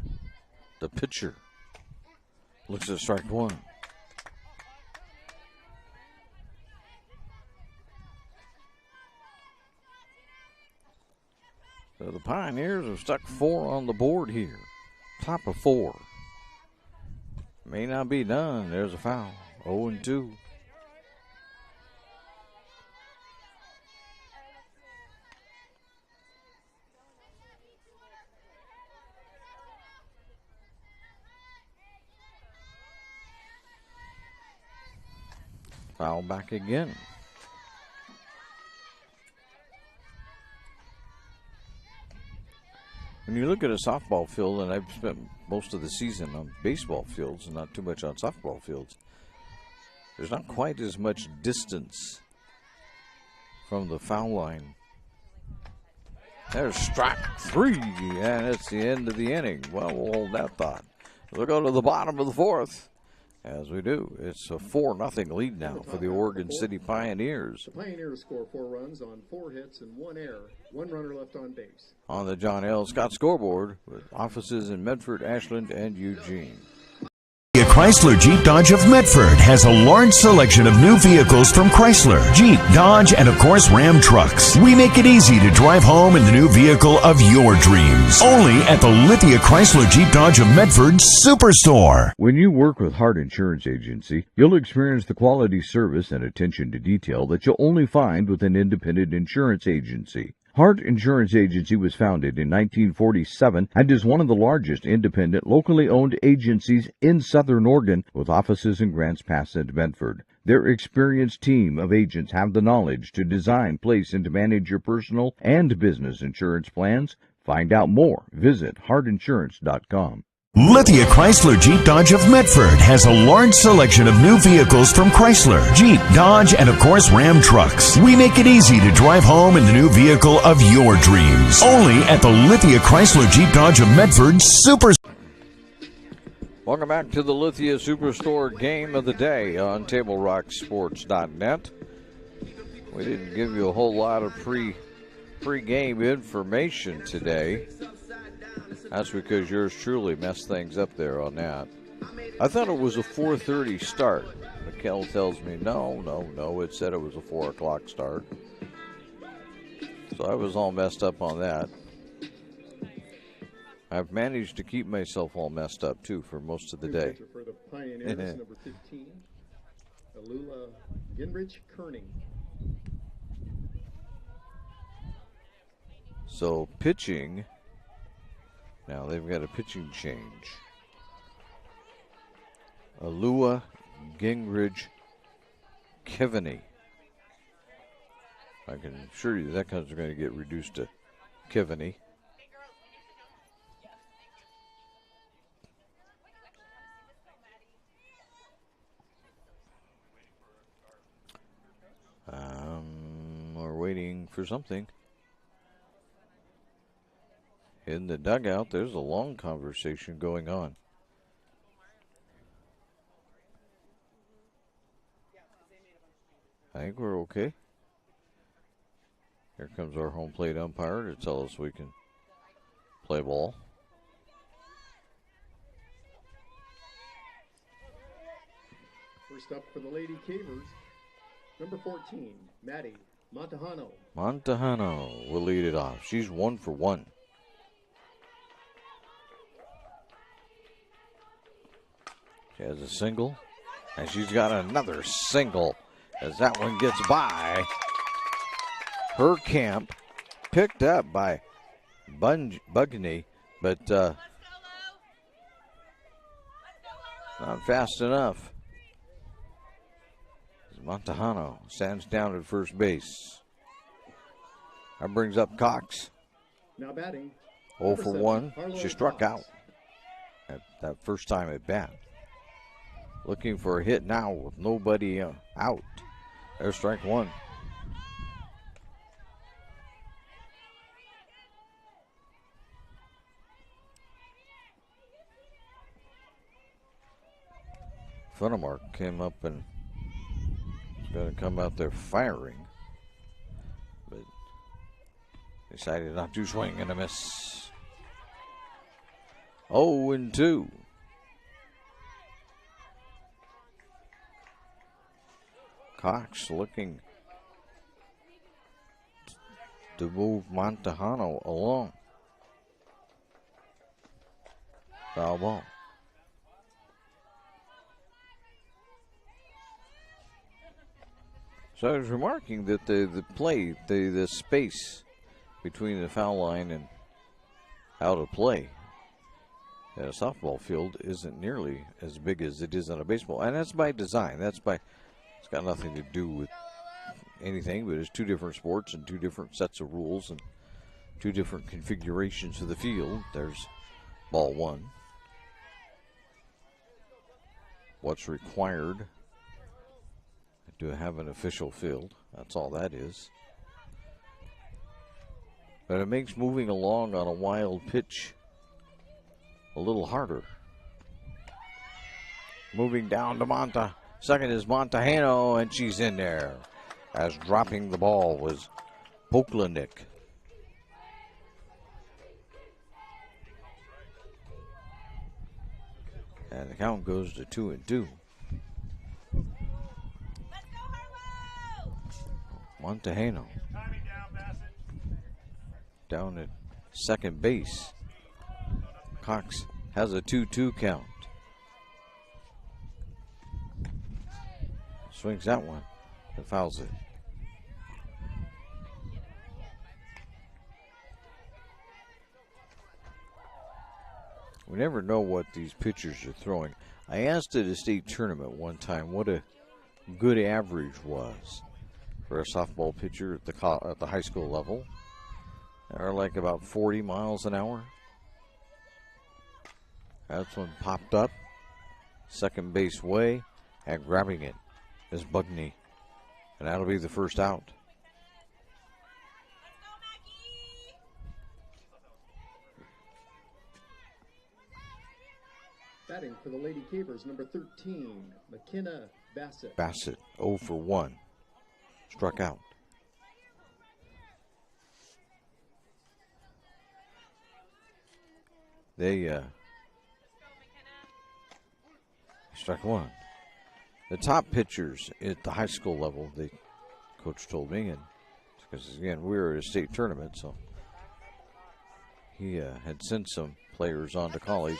[SPEAKER 1] the pitcher, looks at strike one. So the Pioneers have stuck 4 on the board here. Top of 4. May not be done. There's a foul. 0-2. Foul back again. When you look at a softball field, and I've spent most of the season on baseball fields and not too much on softball fields, there's not quite as much distance from the foul line. There's strike 3, and it's the end of the inning. Well, we'll hold that thought. We'll go to the bottom of the 4th. As we do, it's a 4-0 lead now for the Oregon City Pioneers.
[SPEAKER 5] The Pioneers score 4 runs on 4 hits and 1 error. 1 runner left on base.
[SPEAKER 1] On the John L. Scott scoreboard with offices in Medford, Ashland, and Eugene.
[SPEAKER 2] Chrysler Jeep Dodge of Medford has a large selection of new vehicles from Chrysler, Jeep, Dodge, and of course Ram trucks. We make it easy to drive home in the new vehicle of your dreams. Only at the Lithia Chrysler Jeep Dodge of Medford Superstore.
[SPEAKER 1] When you work with Hart Insurance Agency, you'll experience the quality service and attention to detail that you'll only find with an independent insurance agency. Hart Insurance Agency was founded in 1947 and is one of the largest independent, locally owned agencies in Southern Oregon, with offices in Grants Pass and Medford. Their experienced team of agents have the knowledge to design, place, and to manage your personal and business insurance plans. Find out more. Visit hartinsurance.com.
[SPEAKER 2] Lithia Chrysler Jeep Dodge of Medford has a large selection of new vehicles from Chrysler, Jeep, Dodge, and of course Ram trucks. We make it easy to drive home in the new vehicle of your dreams. Only at the Lithia Chrysler Jeep Dodge of Medford Superstore.
[SPEAKER 1] Welcome back to the Lithia Superstore Game of the Day on TableRockSports.net. We didn't give you a whole lot of pre-game information today. That's because yours truly messed things up there on that. I thought it was a 4:30 start. Mikkel tells me, no, it said it was a 4 o'clock start. So I was all messed up on that. I've managed to keep myself all messed up, too, for most of the day.
[SPEAKER 5] For the Pioneers, number 15, Alula Gingrich Kearney.
[SPEAKER 1] So pitching... Now they've got a pitching change. Alua Gingrich Kevaney. I can assure you that one's going to get reduced to Kevaney. We're waiting for something. In the dugout, there's a long conversation going on. I think we're okay. Here comes our home plate umpire to tell us we can play ball.
[SPEAKER 5] First up for the Lady Cavers, number 14, Maddie Montejano.
[SPEAKER 1] Montejano will lead it off. She's 1 for 1. She has a single, and she's got another single as that one gets by. Herkamp picked up by Bugney, but not fast enough. Montejano stands down at first base. That brings up Cox.
[SPEAKER 5] Now batting,
[SPEAKER 1] 0 for 1. She struck out at that first time at bat. Looking for a hit now with nobody out. There's strike 1. Funnemark came up and was going to come out there firing, but decided not to swing and a miss. 0-2. Cox looking to move Montejano along. Foul ball. So I was remarking that the space between the foul line and out of play at a softball field isn't nearly as big as it is on a baseball. And that's by design. It's got nothing to do with anything, but it's two different sports and two different sets of rules and two different configurations of the field. There's ball 1. What's required to have an official field. That's all that is. But it makes moving along on a wild pitch a little harder. Moving down to Monta. Second is Montejano, and she's in there. As dropping the ball was Poklenick. And the count goes to 2-2. Montejano down at second base. Cox has a 2-2 count. Swings that one and fouls it. We never know what these pitchers are throwing. I asked at a state tournament one time what a good average was for a softball pitcher at the high school level. They're like about 40 miles an hour. That's one popped up. Second base way, and grabbing it is Bugney. And that'll be the first out.
[SPEAKER 5] Batting for the Lady Cavers, number 13, McKenna Bassett.
[SPEAKER 1] Bassett, 0 for 1. Struck out. They struck 1. The top pitchers at the high school level, the coach told me, and because again we were at a state tournament, so he had sent some players on to college.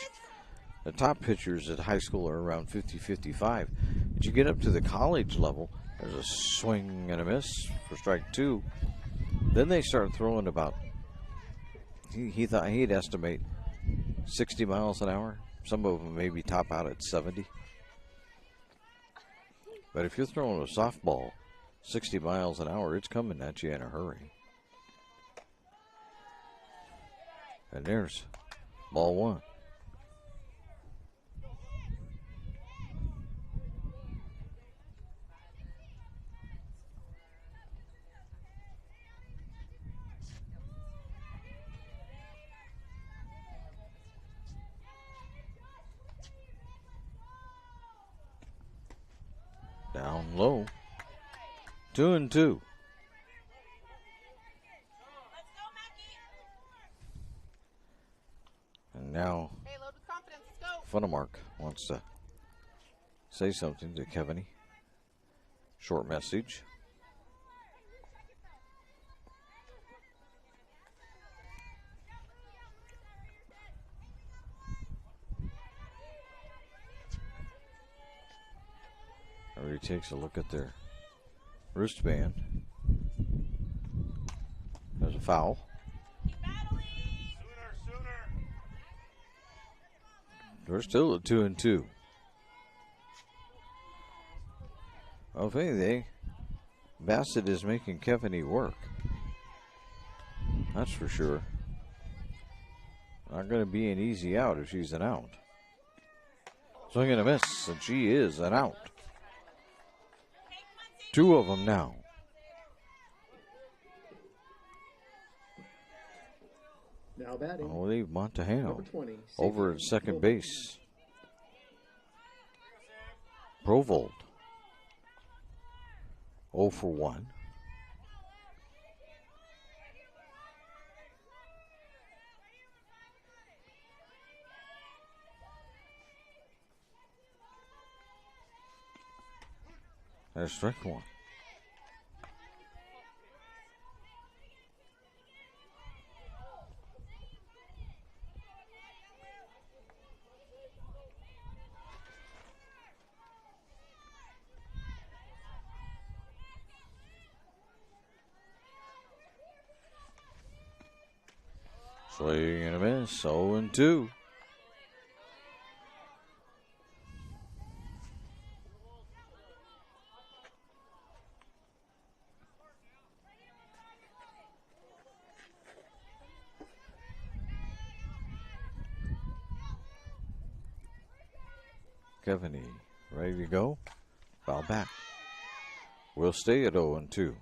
[SPEAKER 1] The top pitchers at high school are around 50-55. But you get up to the college level, there's a swing and a miss for strike 2. Then they start throwing about, he thought he'd estimate 60 miles an hour. Some of them maybe top out at 70. But if you're throwing a softball 60 miles an hour, it's coming at you in a hurry. And there's ball 1. Down low. 2-2. And now Funnemark wants to say something to Kevany. Short message. He takes a look at their wristband. There's a foul. We're still at 2-2. Well, if anything, Bassett is making Kevany work. That's for sure. Not going to be an easy out if she's an out. Swing and a miss, and she is an out. 2 of them now.
[SPEAKER 5] Now batting.
[SPEAKER 1] I'll leave Montejano
[SPEAKER 5] Number 20,
[SPEAKER 1] over at second base. Provold 0 for 1. There's strike 1. Swing and a miss, 0-2. Kevany ready to go. Foul back. We'll stay at 0-2.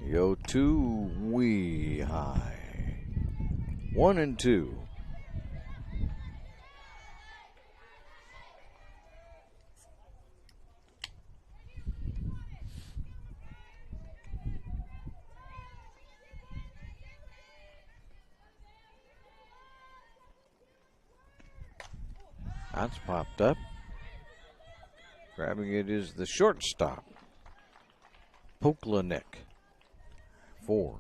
[SPEAKER 1] Yo, 2 wee high. 1-2. That's popped up. Grabbing it is the shortstop, Poklanik, for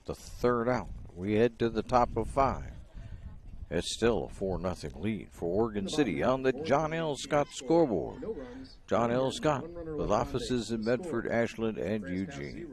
[SPEAKER 1] the 3rd out. We head to the top of 5. It's still a 4-0 lead for Oregon City on the John L. Scott scoreboard. John L. Scott with offices in Medford, Ashland, and Eugene.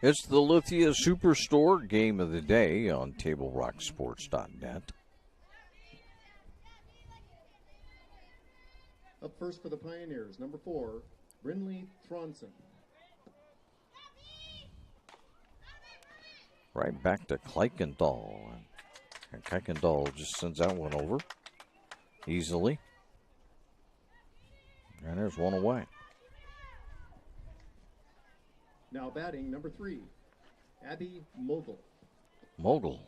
[SPEAKER 1] It's the Lithia Superstore game of the day on TableRockSports.net.
[SPEAKER 5] Up first for the Pioneers, number 4, Brinley Thronson.
[SPEAKER 1] Right back to Kuykendall. And Kuykendall just sends that one over easily. And there's one away.
[SPEAKER 5] Now batting, number 3, Abby Mogul.
[SPEAKER 1] Mogul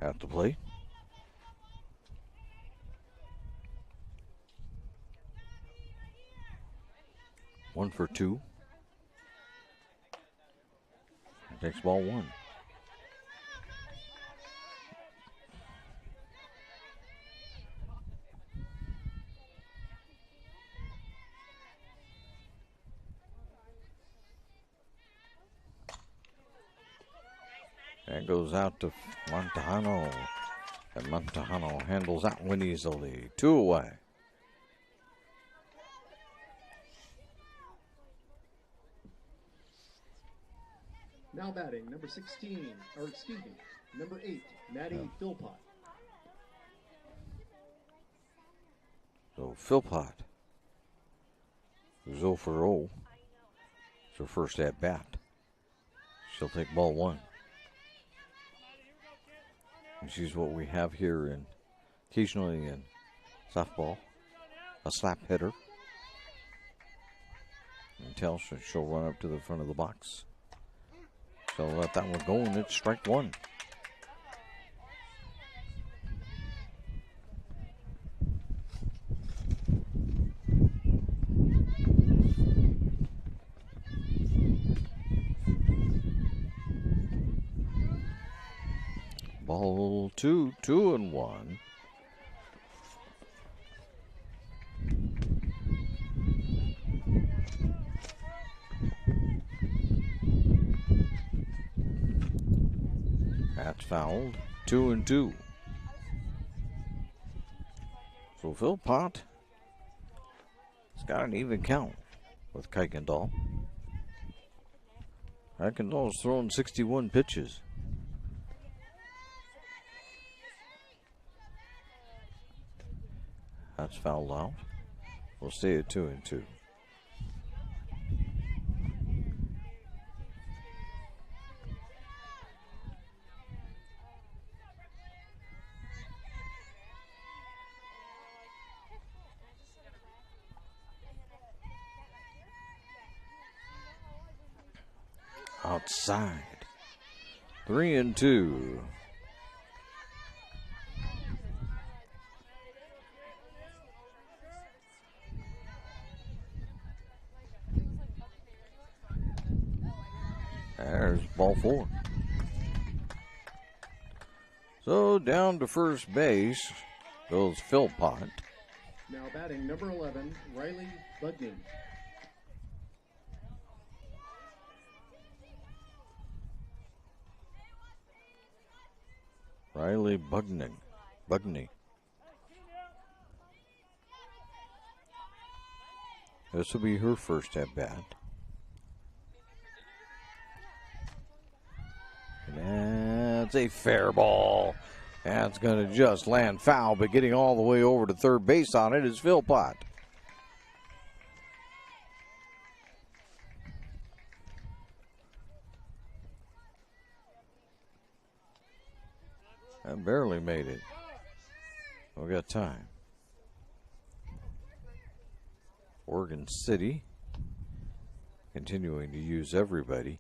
[SPEAKER 1] at the plate. One for 2. Takes ball 1. That goes out to Montejano. And Montejano handles that one easily. 2 away.
[SPEAKER 5] Now batting, number 8, Maddie Philpott.
[SPEAKER 1] So Philpott, who's 0 for 0, it's her first at bat. She'll take ball 1. And she's what we have here in occasionally in softball, a slap hitter. tell, so she'll run up to the front of the box. So let that one go, and it's strike one. Ball 2, 2-1. That's fouled. 2-2. So Philpott has got an even count with Kuykendall. Kuykendall's thrown 61 pitches. That's fouled out. We'll stay at 2-2. Outside. 3-2. There's ball 4. So down to first base goes Philpott.
[SPEAKER 5] Now batting number 11, Riley Budning.
[SPEAKER 1] Riley Bugney. This will be her first at bat. And that's a fair ball. That's going to just land foul, but getting all the way over to third base on it is Philpott. That barely made it. We got time. Oregon City continuing to use everybody.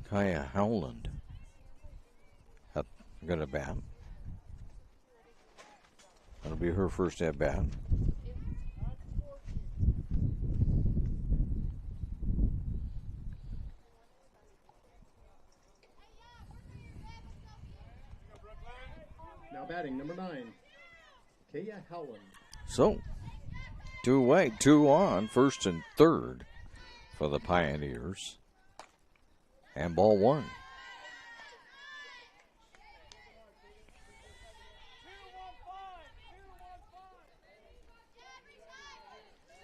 [SPEAKER 1] Kaya Howland going to bat. That'll be her first at bat.
[SPEAKER 5] Now batting number 9, Kaya Howland.
[SPEAKER 1] So, 2 away, 2 on, first and third for the Pioneers. And ball 1.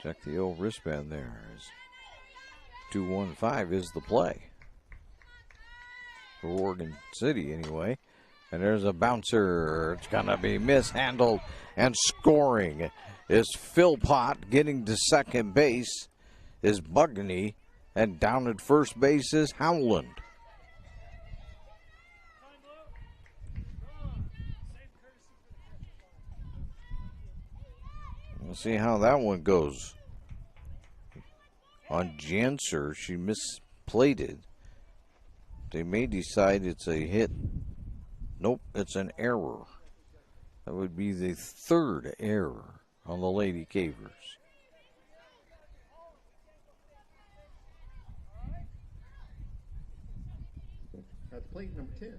[SPEAKER 1] Check the old wristband there. 2-1-5 is the play. For Oregon City, anyway. And there's a bouncer. It's going to be mishandled. And scoring is Philpott. Getting to second base is Bugney. And down at first base is Howland. We'll see how that one goes. On Janser, she misplayed it. They may decide it's a hit. Nope, it's an error. That would be the third error on the Lady Cavers.
[SPEAKER 5] At the plate, number 10.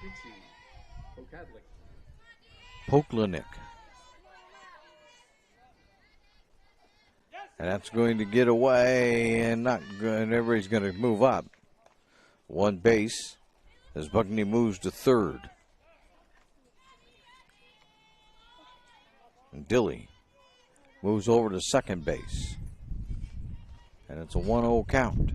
[SPEAKER 5] Dixie
[SPEAKER 1] Poklenick. And that's going to get away, and everybody's going to move up. One base as Bugney moves to third. And Dilly moves over to second base. And it's a 1-0 count.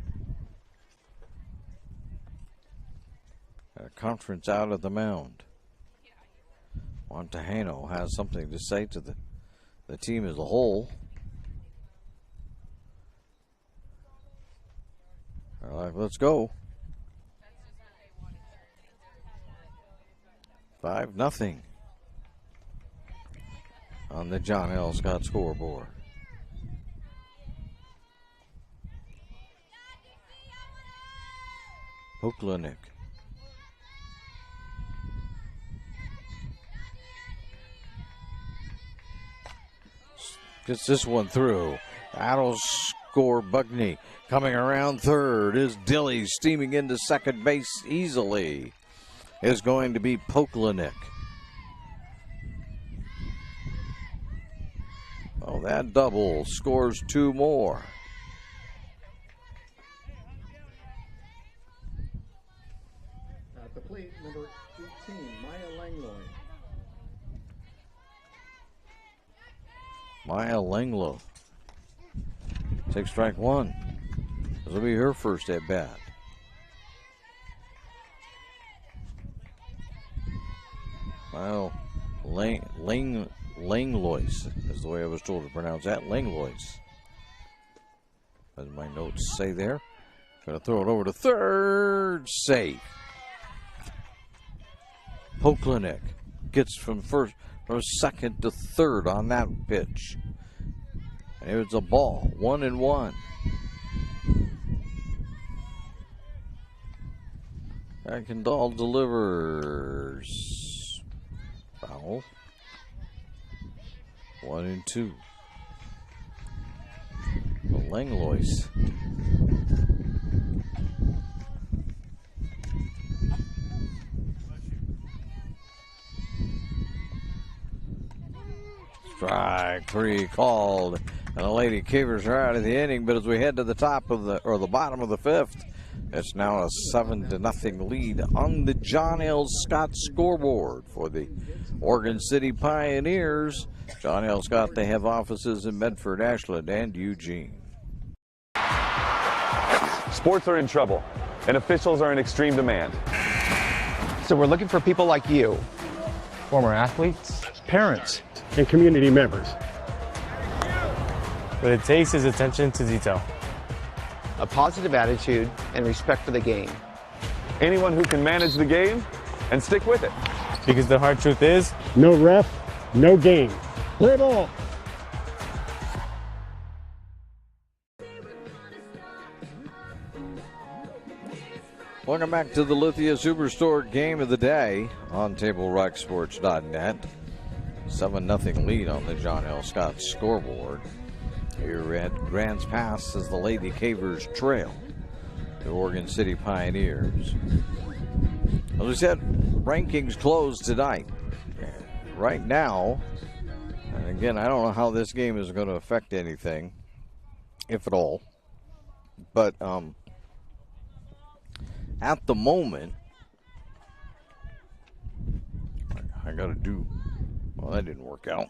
[SPEAKER 1] A conference out of the mound. Montejano has something to say to the team as a whole. They're like, let's go. 5-0 on the John L. Scott scoreboard. Oklanik. Gets this one through. That'll score Bugney. Coming around third is Dilly, steaming into second base easily. Is going to be Poklanik. Oh, that double scores 2 more.
[SPEAKER 5] At the plate, number 18, Maya Langlois.
[SPEAKER 1] Maya Langlo takes strike 1. This will be her first at bat. Well, Langlois is the way I was told to pronounce that. Langlois, as my notes say there. Going to throw it over to third. Safe. Poklanik gets from second to third on that pitch. And it's a ball. 1-1. Kendall delivers. Foul. 1-2. Langlois. Strike 3 called, and the Lady Cavers are out of the inning. But as we head to the top of the bottom of the 5th, it's now a 7-0 lead on the John L. Scott scoreboard for the Oregon City Pioneers. John L. Scott, they have offices in Medford, Ashland, and Eugene.
[SPEAKER 12] Sports are in trouble, and officials are in extreme demand.
[SPEAKER 13] So we're looking for people like you.
[SPEAKER 10] Former athletes,
[SPEAKER 21] parents, and community members.
[SPEAKER 10] What it takes is attention to detail,
[SPEAKER 13] A positive attitude and respect for the game.
[SPEAKER 12] Anyone who can manage the game and stick with it.
[SPEAKER 10] because the hard truth is,
[SPEAKER 21] no ref, no game. Play ball.
[SPEAKER 1] Welcome back to the Lithia Superstore game of the day on TableRockSports.net. 7-0 lead on the John L. Scott scoreboard. Here at Grants Pass as the Lady Cavers trail the Oregon City Pioneers. As we said, rankings closed tonight. Right now, and again, I don't know how this game is going to affect anything, if at all, but at the moment, I got to do, well, that didn't work out.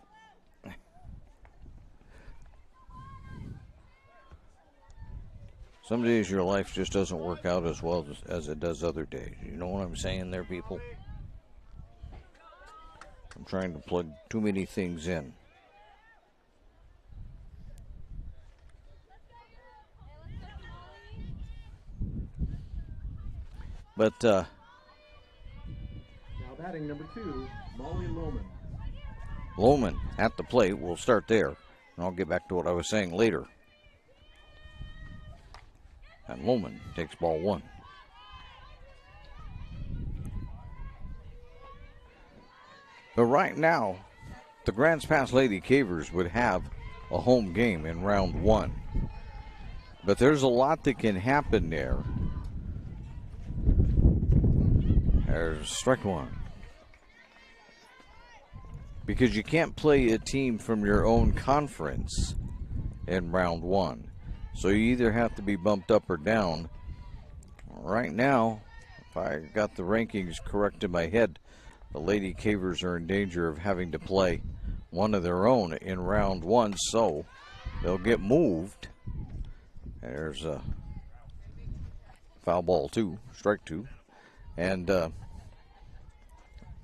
[SPEAKER 1] Some days your life just doesn't work out as well as it does other days. You know what I'm saying there, people? I'm trying to plug too many things in. But,
[SPEAKER 5] now batting number 2, Molly Lohman.
[SPEAKER 1] Lohman at the plate. We'll start there, and I'll get back to what I was saying later. And Lohman takes ball 1. But right now, the Grants Pass Lady Cavers would have a home game in round 1. But there's a lot that can happen there. There's strike 1. Because you can't play a team from your own conference in round 1. So you either have to be bumped up or down. Right now, if I got the rankings correct in my head, the Lady Cavers are in danger of having to play one of their own in round 1, so they'll get moved. There's a foul ball 2, strike 2. And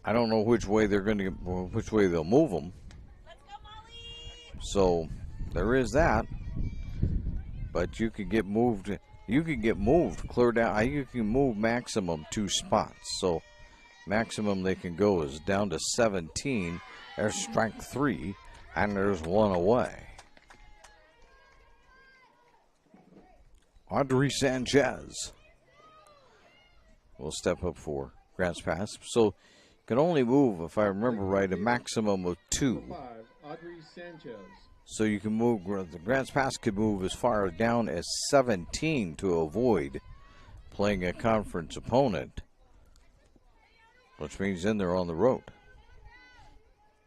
[SPEAKER 1] I don't know which way they're going to, which way they'll move them. So there is that. But you could get moved. You could get moved clear down. You can move maximum 2 spots. So Maximum they can go is down to 17. There's strike 3, and there's 1 away. Audrey Sanchez will step up for Grants Pass. So you can only move, if I remember right, a maximum of 2.
[SPEAKER 5] Audrey Sanchez.
[SPEAKER 1] So you can move, the Grants Pass could move as far down as 17 to avoid playing a conference opponent, which means then they're on the road.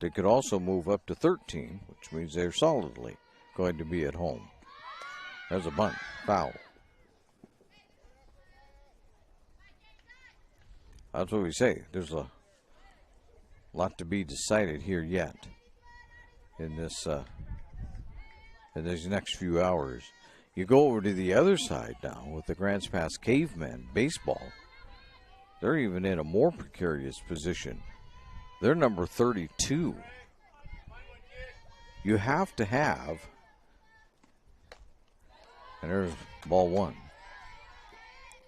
[SPEAKER 1] They could also move up to 13, which means they're solidly going to be at home. There's a bunt, foul. That's what we say. There's a lot to be decided here yet in this in these next few hours. You go over to the other side now with the Grants Pass Cavemen baseball. They're even in a more precarious position. They're number 32. You have to have, and there's ball 1.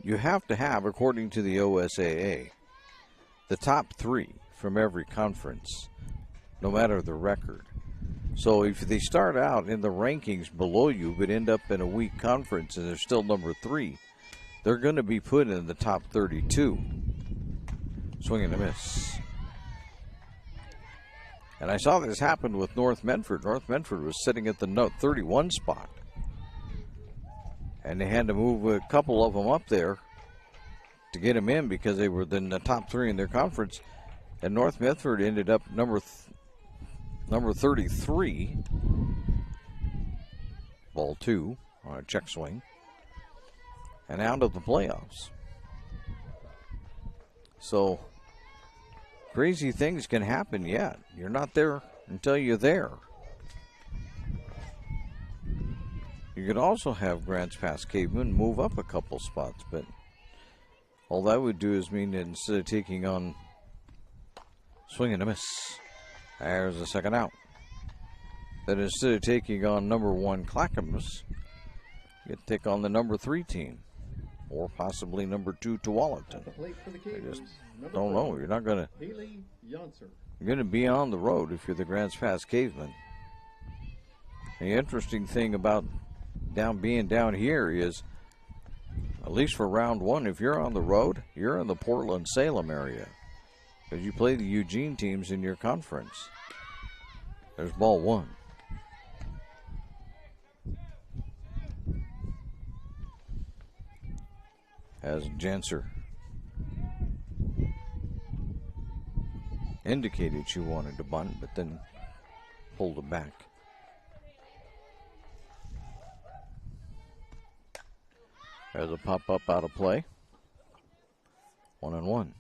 [SPEAKER 1] You have to have, according to the OSAA, the top 3 from every conference, no matter the record. So if they start out in the rankings below you but end up in a weak conference and they're still number 3, they're going to be put in the top 32. Swing and a miss. And I saw this happen with North Medford. North Medford was sitting at the 31 spot. And they had to move a couple of them up there to get them in because they were in the top 3 in their conference. And North Medford ended up number 33. Ball 2 on a check swing. And out of the playoffs. So crazy things can happen yet. You're not there until you're there. You could also have Grants Pass Cavemen move up a couple spots, but all that would do is mean that instead of taking on swing and a miss, there's a second out. That instead of taking on number 1 Clackamas, you could take on the number 3 team, or possibly number 2 Tualatin. I just don't know. You're not going to. You're going to be on the road if you're the Grants Pass Cavemen. The interesting thing about being down here is, at least for round 1, if you're on the road, you're in the Portland-Salem area because you play the Eugene teams in your conference. There's ball 1. As Janser indicated she wanted to bunt, but then pulled it back. There's a pop-up out of play. 1-1.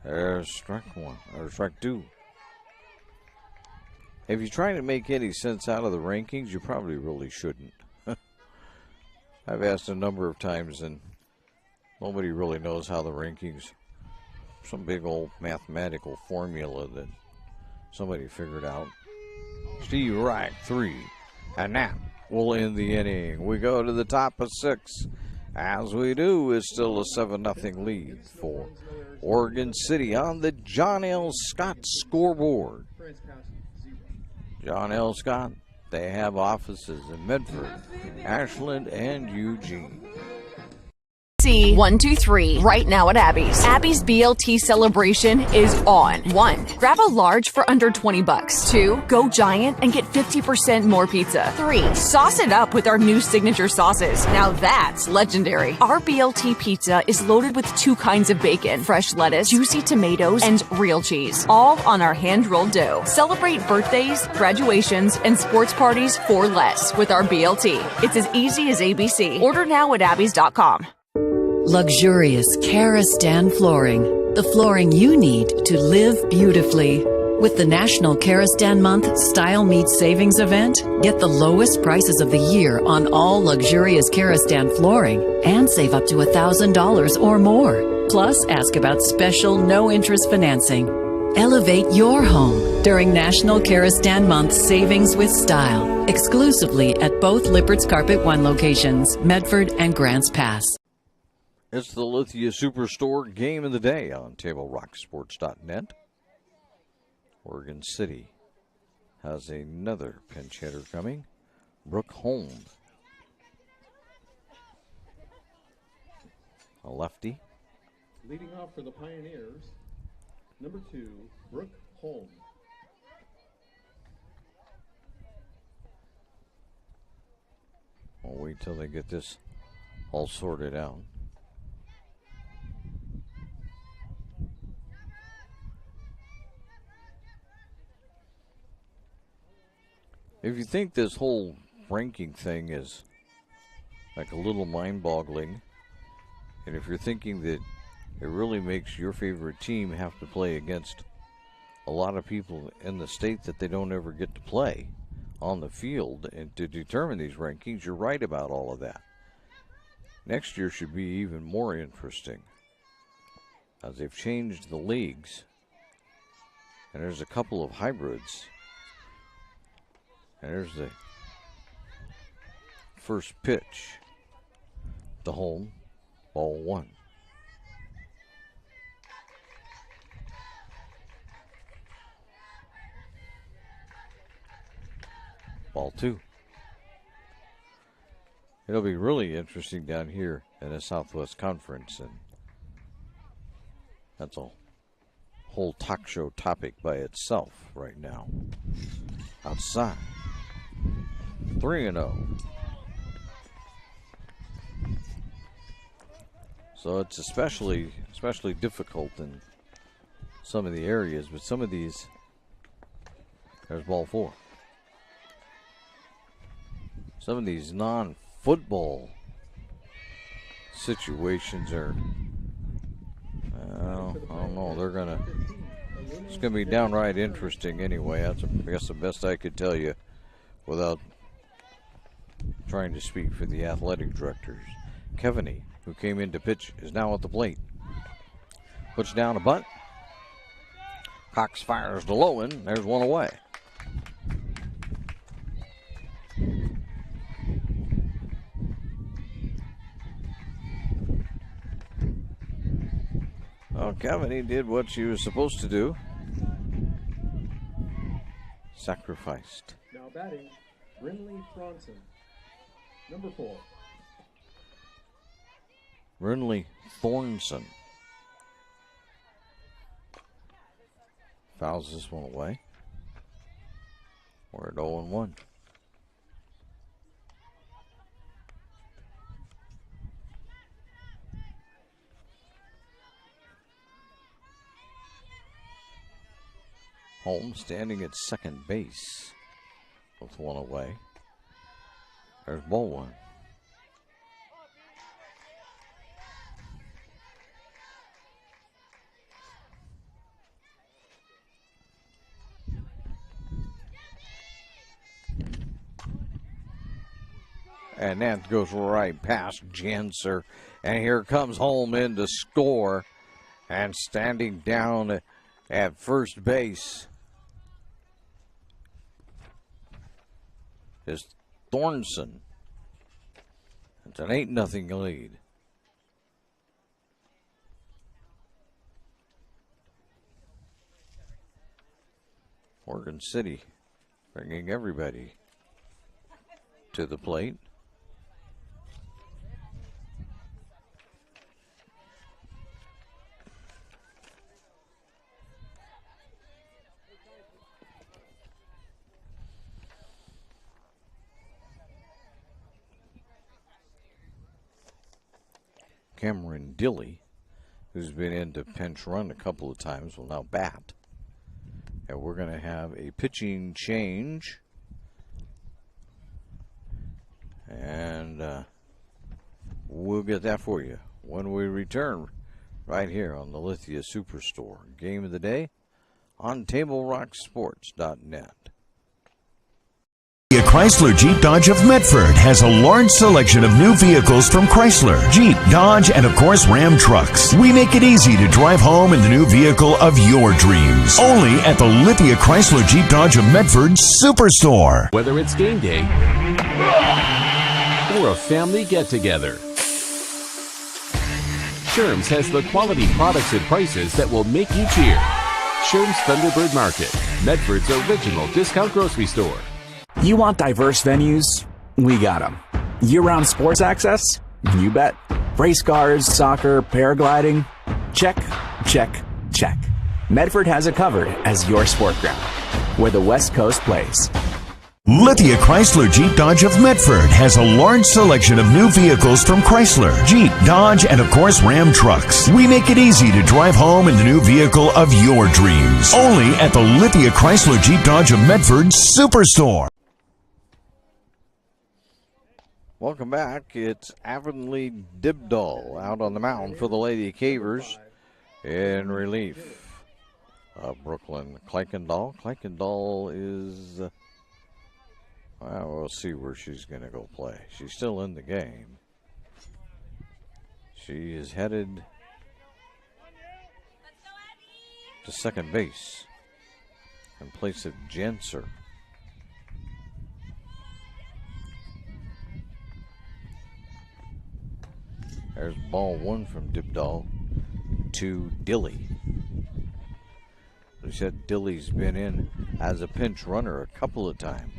[SPEAKER 1] There's strike 1, or strike 2. If you're trying to make any sense out of the rankings, you probably really shouldn't. I've asked a number of times, and nobody really knows how the rankings, some big old mathematical formula that somebody figured out. Steve Reich, 3, and that will end the inning. We go to the top of 6. As we do, it's still a 7-0 lead for Oregon City on the John L. Scott scoreboard. John L. Scott, they have offices in Medford, Ashland, and Eugene.
[SPEAKER 3] C123 right now at Abby's. Abby's BLT celebration is on. 1. Grab a large for under $20. 2. Go giant and get 50% more pizza. 3. Sauce it up with our new signature sauces. Now that's legendary. Our BLT pizza is loaded with 2 kinds of bacon, fresh lettuce, juicy tomatoes, and real cheese, all on our hand-rolled dough. Celebrate birthdays, graduations, and sports parties for less with our BLT. It's as easy as ABC. Order now at abbys.com.
[SPEAKER 22] Luxurious Karastan flooring. The flooring you need to live beautifully.
[SPEAKER 6] With the National Karastan Month Style Meets Savings event, get the lowest prices of the year on all luxurious Karastan flooring and save up to $1,000 or more. Plus, ask about special no-interest financing. Elevate your home during National Karastan Month Savings with Style, exclusively at both Lippert's Carpet One locations, Medford and Grants Pass.
[SPEAKER 1] It's the Lithia Superstore Game of the Day on TableRockSports.net. Oregon City has another pinch hitter coming, Brooke Holm. A lefty.
[SPEAKER 5] Leading off for the Pioneers, number 2, Brooke Holm.
[SPEAKER 1] I'll wait till they get this all sorted out. If you think this whole ranking thing is like a little mind-boggling, and if you're thinking that it really makes your favorite team have to play against a lot of people in the state that they don't ever get to play on the field and to determine these rankings, you're right about all of that. Next year should be even more interesting as they've changed the leagues, and there's a couple of hybrids. And there's the first pitch to Holm, ball 1. Ball 2. It'll be really interesting down here in the Southwest Conference, and that's a whole talk show topic by itself right now. Outside. 3-0. So it's especially difficult in some of the areas, but some of these, there's ball 4. Some of these non-football situations are, I don't know, it's gonna be downright interesting anyway. That's, I guess, the best I could tell you without trying to speak for the athletic directors. Kevaney, who came in to pitch, is now at the plate. Puts down a bunt. Cox fires to Lowen. There's one away. Well, Kevaney did what she was supposed to do. Sacrificed.
[SPEAKER 5] Now batting, Brinley Thornson, number 4.
[SPEAKER 1] Brinley Thornson fouls this one away. We're at 0-1. Holmes standing at second base with one away. There's ball 1. And that goes right past Janser. And here comes Holm in to score. And standing down at first base is Thornson. It's an 8-0 lead. Oregon City bringing everybody to the plate. Cameron Dilly, who's been in to pinch run a couple of times, will now bat. And we're going to have a pitching change. And we'll get that for you when we return right here on the Lithia Superstore. Game of the day on TableRockSports.net.
[SPEAKER 2] Chrysler Jeep Dodge of Medford has a large selection of new vehicles from Chrysler, Jeep, Dodge, and of course Ram trucks. We make it easy to drive home in the new vehicle of your dreams. Only at the Lithia Chrysler Jeep Dodge of Medford Superstore.
[SPEAKER 7] Whether it's game day or a family get-together, Sherm's has the quality products and prices that will make you cheer. Sherm's Thunderbird Market, Medford's original discount grocery store.
[SPEAKER 4] You want diverse venues? We got them. Year-round sports access? You bet. Race cars, soccer, paragliding? Check, check, check. Medford has it covered as your sport ground, where the West Coast plays.
[SPEAKER 2] Lithia Chrysler Jeep Dodge of Medford has a large selection of new vehicles from Chrysler, Jeep, Dodge, and of course Ram trucks. We make it easy to drive home in the new vehicle of your dreams. Only at the Lithia Chrysler Jeep Dodge of Medford Superstore.
[SPEAKER 1] Welcome back. It's Avonlea Dibdall out on the mound for the Lady Cavers in relief. Brooklyn Kleikendall. Kleikendall is, well, we'll see where she's going to go play. She's still in the game. She is headed to second base in place of Jenser. There's ball one from Dibdall to Dilly. We said Dilly's been in as a pinch runner a couple of times,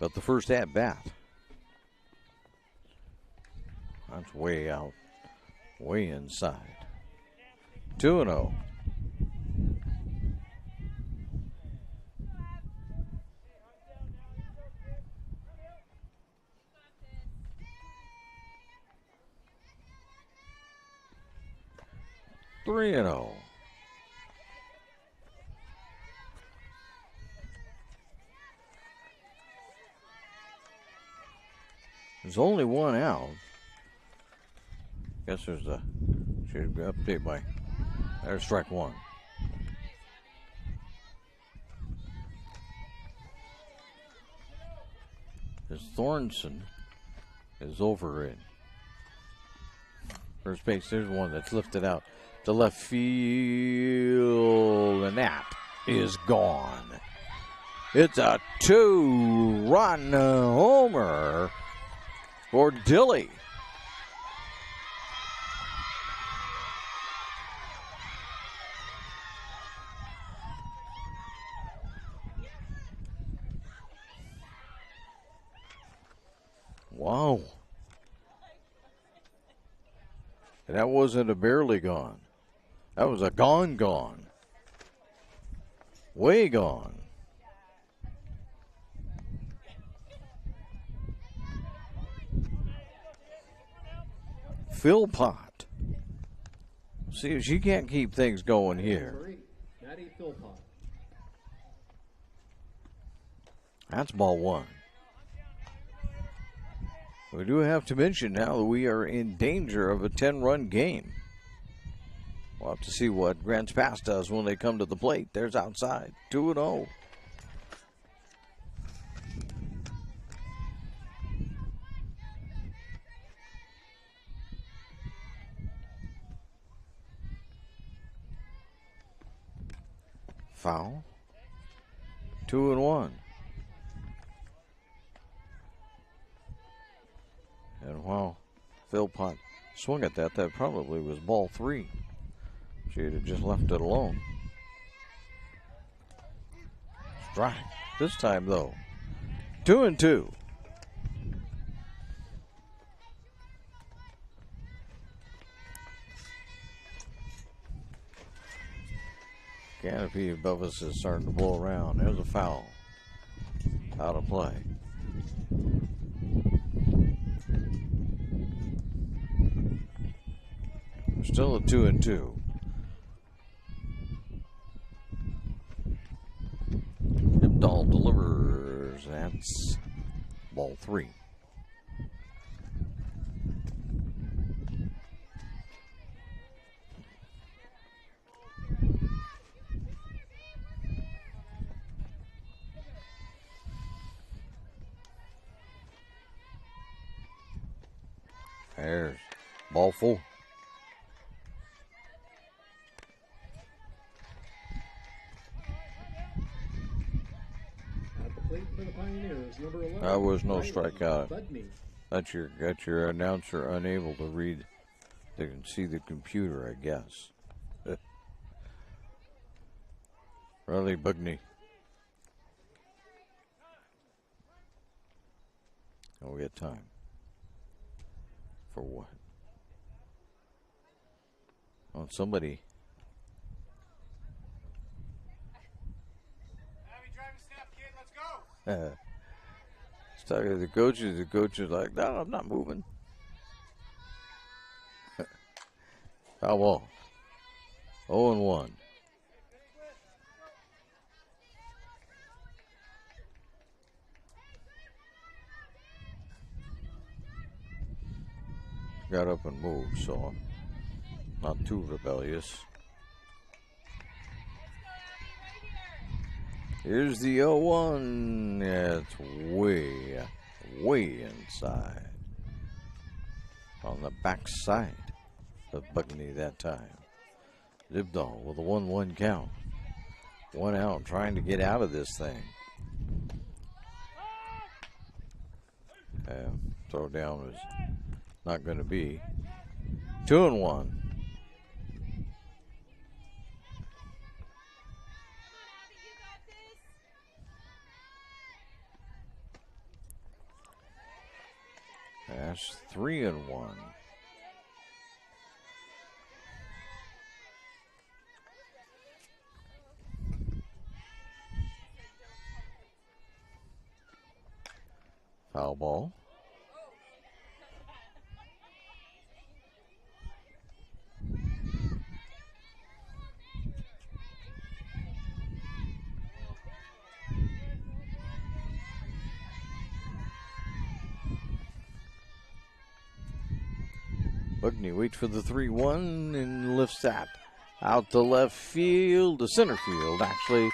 [SPEAKER 1] but the first at bat, that's way out, way inside. 2-0. Three and 0. There's only one out. Guess there's a should be update by. There's strike one. As Thornton is over in first base. There's one that's lifted out to left field, and that is gone. It's a 2-run homer for Dilly. Wow. That wasn't a barely gone. That was a gone. Way gone. Philpott. See if she can't keep things going here.
[SPEAKER 5] Maddie Philpott.
[SPEAKER 1] That's ball one. We do have to mention now that we are in danger of a 10-run game. We'll have to see what Grants Pass does when they come to the plate. There's outside. 2-0. Foul. 2-1. And while Philpott swung at that, that probably was ball three. She'd have just left it alone. Strike. This time, though, 2-2. Canopy above us is starting to blow around. There's a foul. Out of play. Still a 2-2. Dibdall delivers. That's ball three. There's ball full.
[SPEAKER 5] At the plate for the Pioneers, number 11.
[SPEAKER 1] That was no
[SPEAKER 5] Riley
[SPEAKER 1] strikeout.
[SPEAKER 5] Budney.
[SPEAKER 1] That's your announcer unable to read. They can see the computer, I guess. Riley Bugney. And we got time. For what? Oh, somebody. He's talking to the coaches. The coach is like, no, I'm not moving. Foul ball. 0-1. Got up and moved, so I'm not too rebellious. Here's the 0-1. Yeah, it's way inside. On the back side of Bugney that time. Zibdahl with a 1-1 count. 1 out, trying to get out of this thing. Throw down was not going to be. 2-1. That's 3-1. Foul ball. Bugney waits for the 3-1 and lifts that out to left field, to center field actually,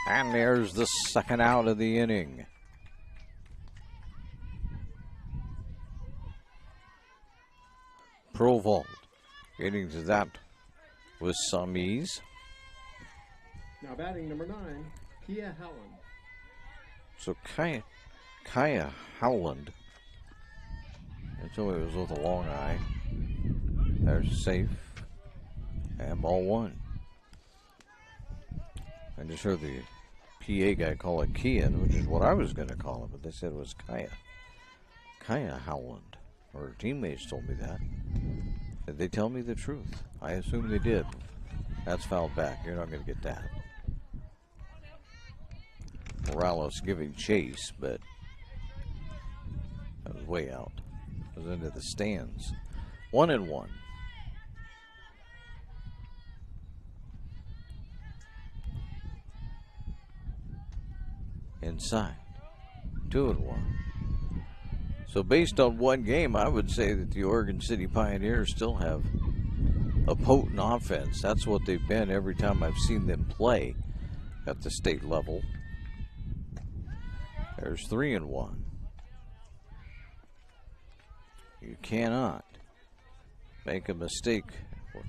[SPEAKER 1] and there's the second out of the inning. Provold getting to that with some ease.
[SPEAKER 5] Now batting number 9, Kia Howland.
[SPEAKER 1] So Kaya Howland. I told me it was with a long eye. There's safe. And ball 1. I just heard the PA guy call it Kian, which is what I was going to call it, but they said it was Kaya. Kaya Howland. Or teammates told me that. Did they tell me the truth? I assume they did. That's fouled back. You're not going to get that. Morales giving chase, but that was way out. It was into the stands. 1-1. Inside. 2-1. So based on one game, I would say that the Oregon City Pioneers still have a potent offense. That's what they've been every time I've seen them play at the state level. There's 3-1. You cannot make a mistake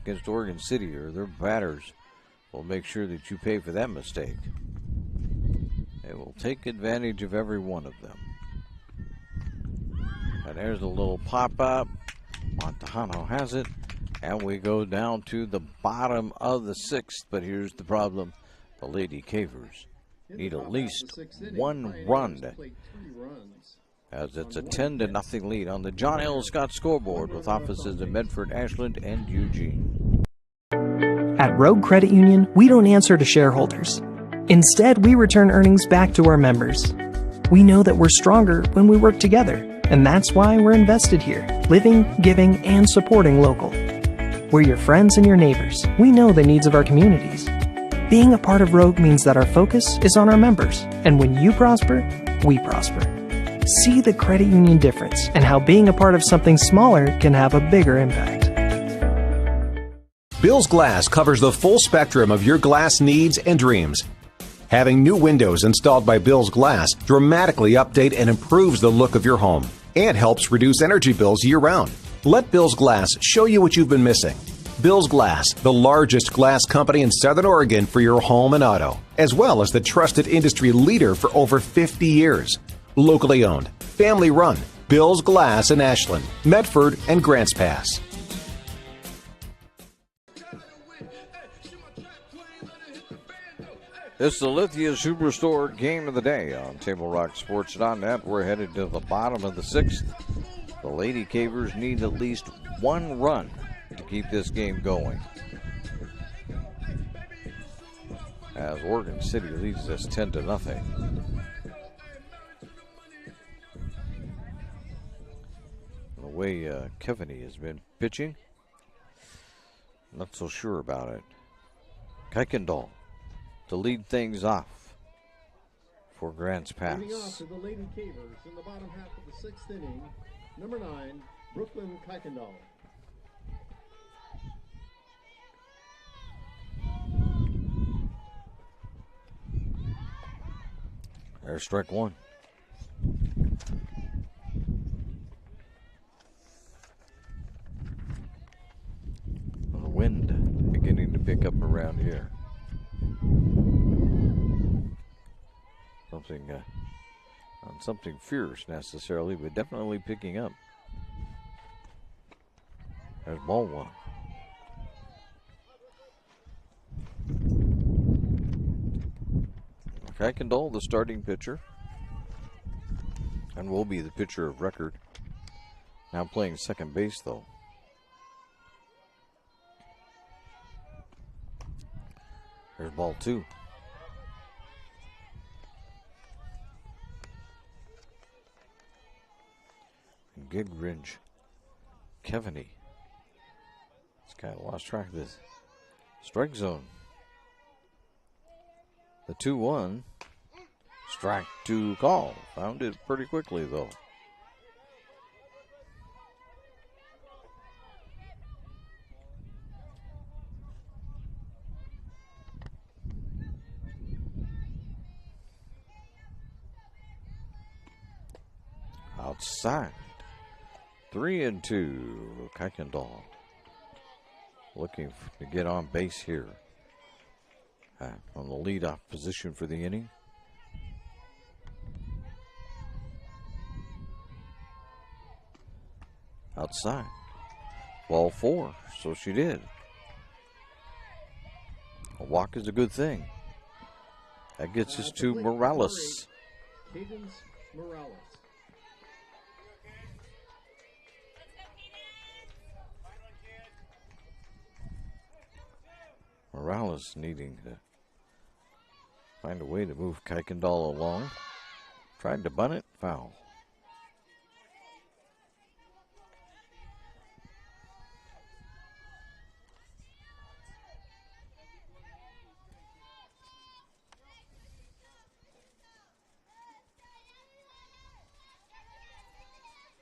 [SPEAKER 1] against Oregon City, or their batters will make sure that you pay for that mistake. They will take advantage of every one of them. And there's a little pop-up. Montejano has it. And we go down to the bottom of the 6th. But here's the problem. The Lady Cavers need at least 1 run, as it's a 10-0 lead on the John L. Scott scoreboard, with offices in Medford, Ashland, and Eugene.
[SPEAKER 8] At Rogue Credit Union, we don't answer to shareholders. Instead, we return earnings back to our members. We know that we're stronger when we work together, and that's why we're invested here, living, giving, and supporting local. We're your friends and your neighbors. We know the needs of our communities. Being a part of Rogue means that our focus is on our members, and when you prosper, we prosper. See the credit union difference and how being a part of something smaller can have a bigger impact.
[SPEAKER 22] Bill's Glass covers the full spectrum of your glass needs and dreams. Having new windows installed by Bill's Glass dramatically update and improves the look of your home and helps reduce energy bills year-round. Let Bill's Glass show you what you've been missing. Bill's Glass, the largest glass company in Southern Oregon for your home and auto, as well as the trusted industry leader for over 50 years. Locally owned, family run, Bill's Glass in Ashland, Medford, and Grants Pass.
[SPEAKER 1] It's the Lithia Superstore game of the day on TableRockSports.net. We're headed to the bottom of the 6th. The Lady Cavers need at least one run to keep this game going, as Oregon City leads us 10-0. The way Kevany has been pitching, not so sure about it. Kuykendall to lead things off for Grants Pass.
[SPEAKER 5] Leading off to the Lady Cavers in the bottom half of the 6th inning, number 9, Brooklyn Kuykendall.
[SPEAKER 1] There's strike one. The wind beginning to pick up around here. Something, not something fierce necessarily, but definitely picking up. There's ball one. Kuykendall, the starting pitcher, and will be the pitcher of record. Now playing second base, though. There's ball two. Gigridge, Kevany. This guy lost track of this strike zone. The 2-1. Strike two call. Found it pretty quickly, though. Outside. 3-2. Kuykendall looking to get on base here. On the leadoff position for the inning. Outside. Ball four. So she did. A walk is a good thing. That gets us to Morales.
[SPEAKER 5] Cadence Morales.
[SPEAKER 1] Morales needing to find a way to move Kuykendall along. Tried to bunt it, foul.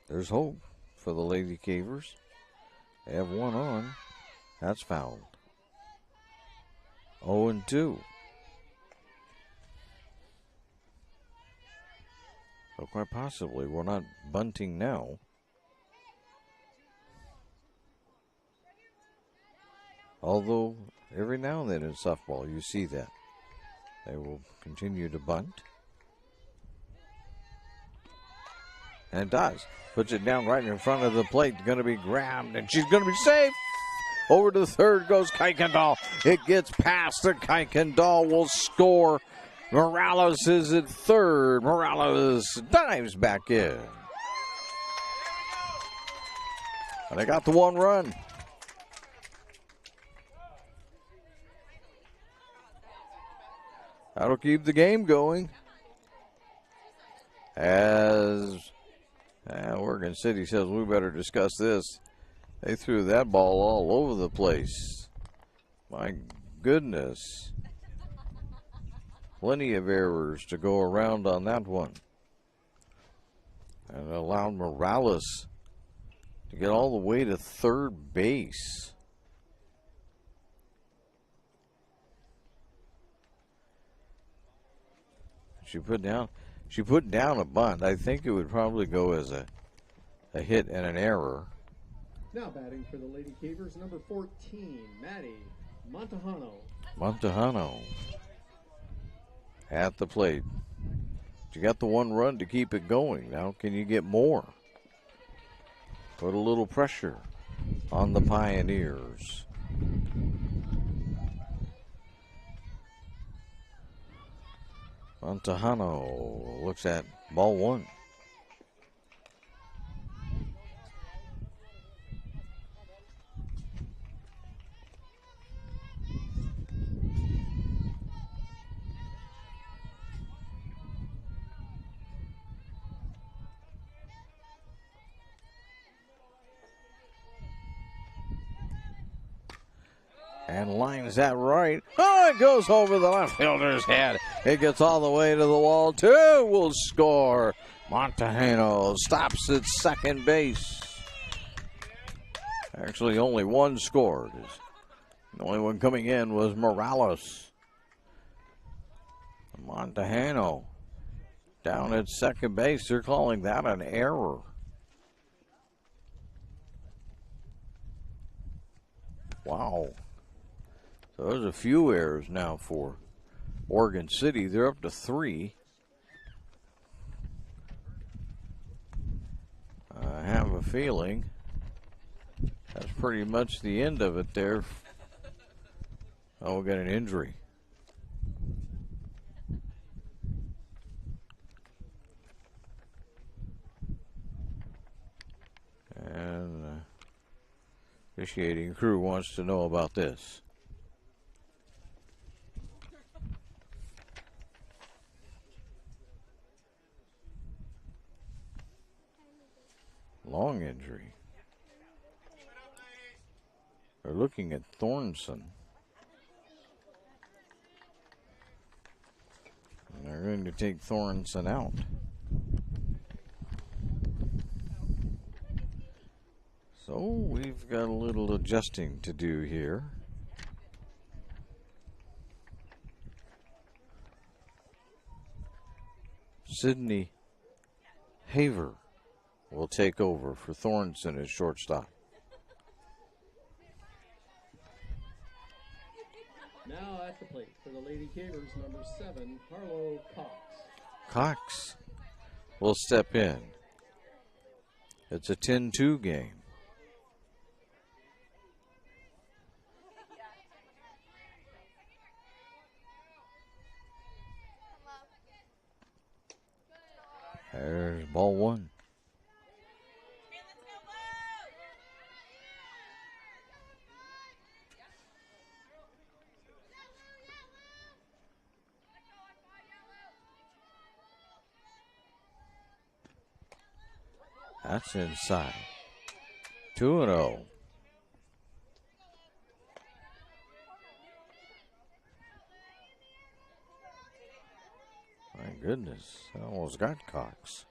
[SPEAKER 1] There's hope for the Lady Cavers. They have one on. That's fouled. 0-2. So quite possibly we're not bunting now. Although every now and then in softball you see that. They will continue to bunt. And it does. Puts it down right in front of the plate. Going to be grabbed, and she's going to be safe. Over to the third goes Kuykendall. It gets past the Kuykendall will score. Morales is at third. Morales dives back in. And they got the one run. That'll keep the game going. As Oregon City says, we better discuss this. They threw that ball all over the place. My goodness. Plenty of errors to go around on that one. And allowed Morales to get all the way to third base. She put down a bunt. I think it would probably go as a hit and an error.
[SPEAKER 5] Now batting for the Lady Cavers, number 14, Maddie Montejano.
[SPEAKER 1] Montejano at the plate. You got the one run to keep it going. Now can you get more? Put a little pressure on the Pioneers. Montejano looks at ball one. And lines that right. Oh, it goes over the left fielder's head. It gets all the way to the wall. Two will score. Montejano stops at second base. Actually, only one scored. The only one coming in was Morales. Montejano down at second base. They're calling that an error. Wow. So there's a few errors now for Oregon City. They're up to 3. I have a feeling that's pretty much the end of it there. Oh, we got an injury. And the officiating crew wants to know about this. Long injury. They're looking at Thornson. And they're going to take Thornson out. So we've got a little adjusting to do here. Sydney Haver will take over for Thornton as shortstop.
[SPEAKER 5] Now at the plate for the Lady Cavers, number 7, Carlo Cox.
[SPEAKER 1] Cox will step in. It's a 10-2 game. There's ball one. That's inside. 2-0. My goodness, I almost got Cox.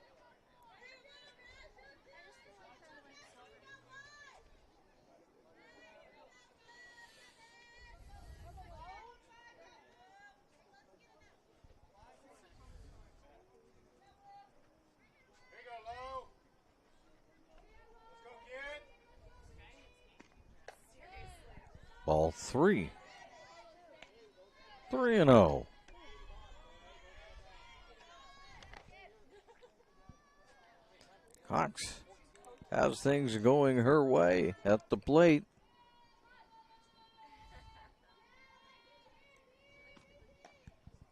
[SPEAKER 1] Ball 3. 3-0. Cox has things going her way at the plate.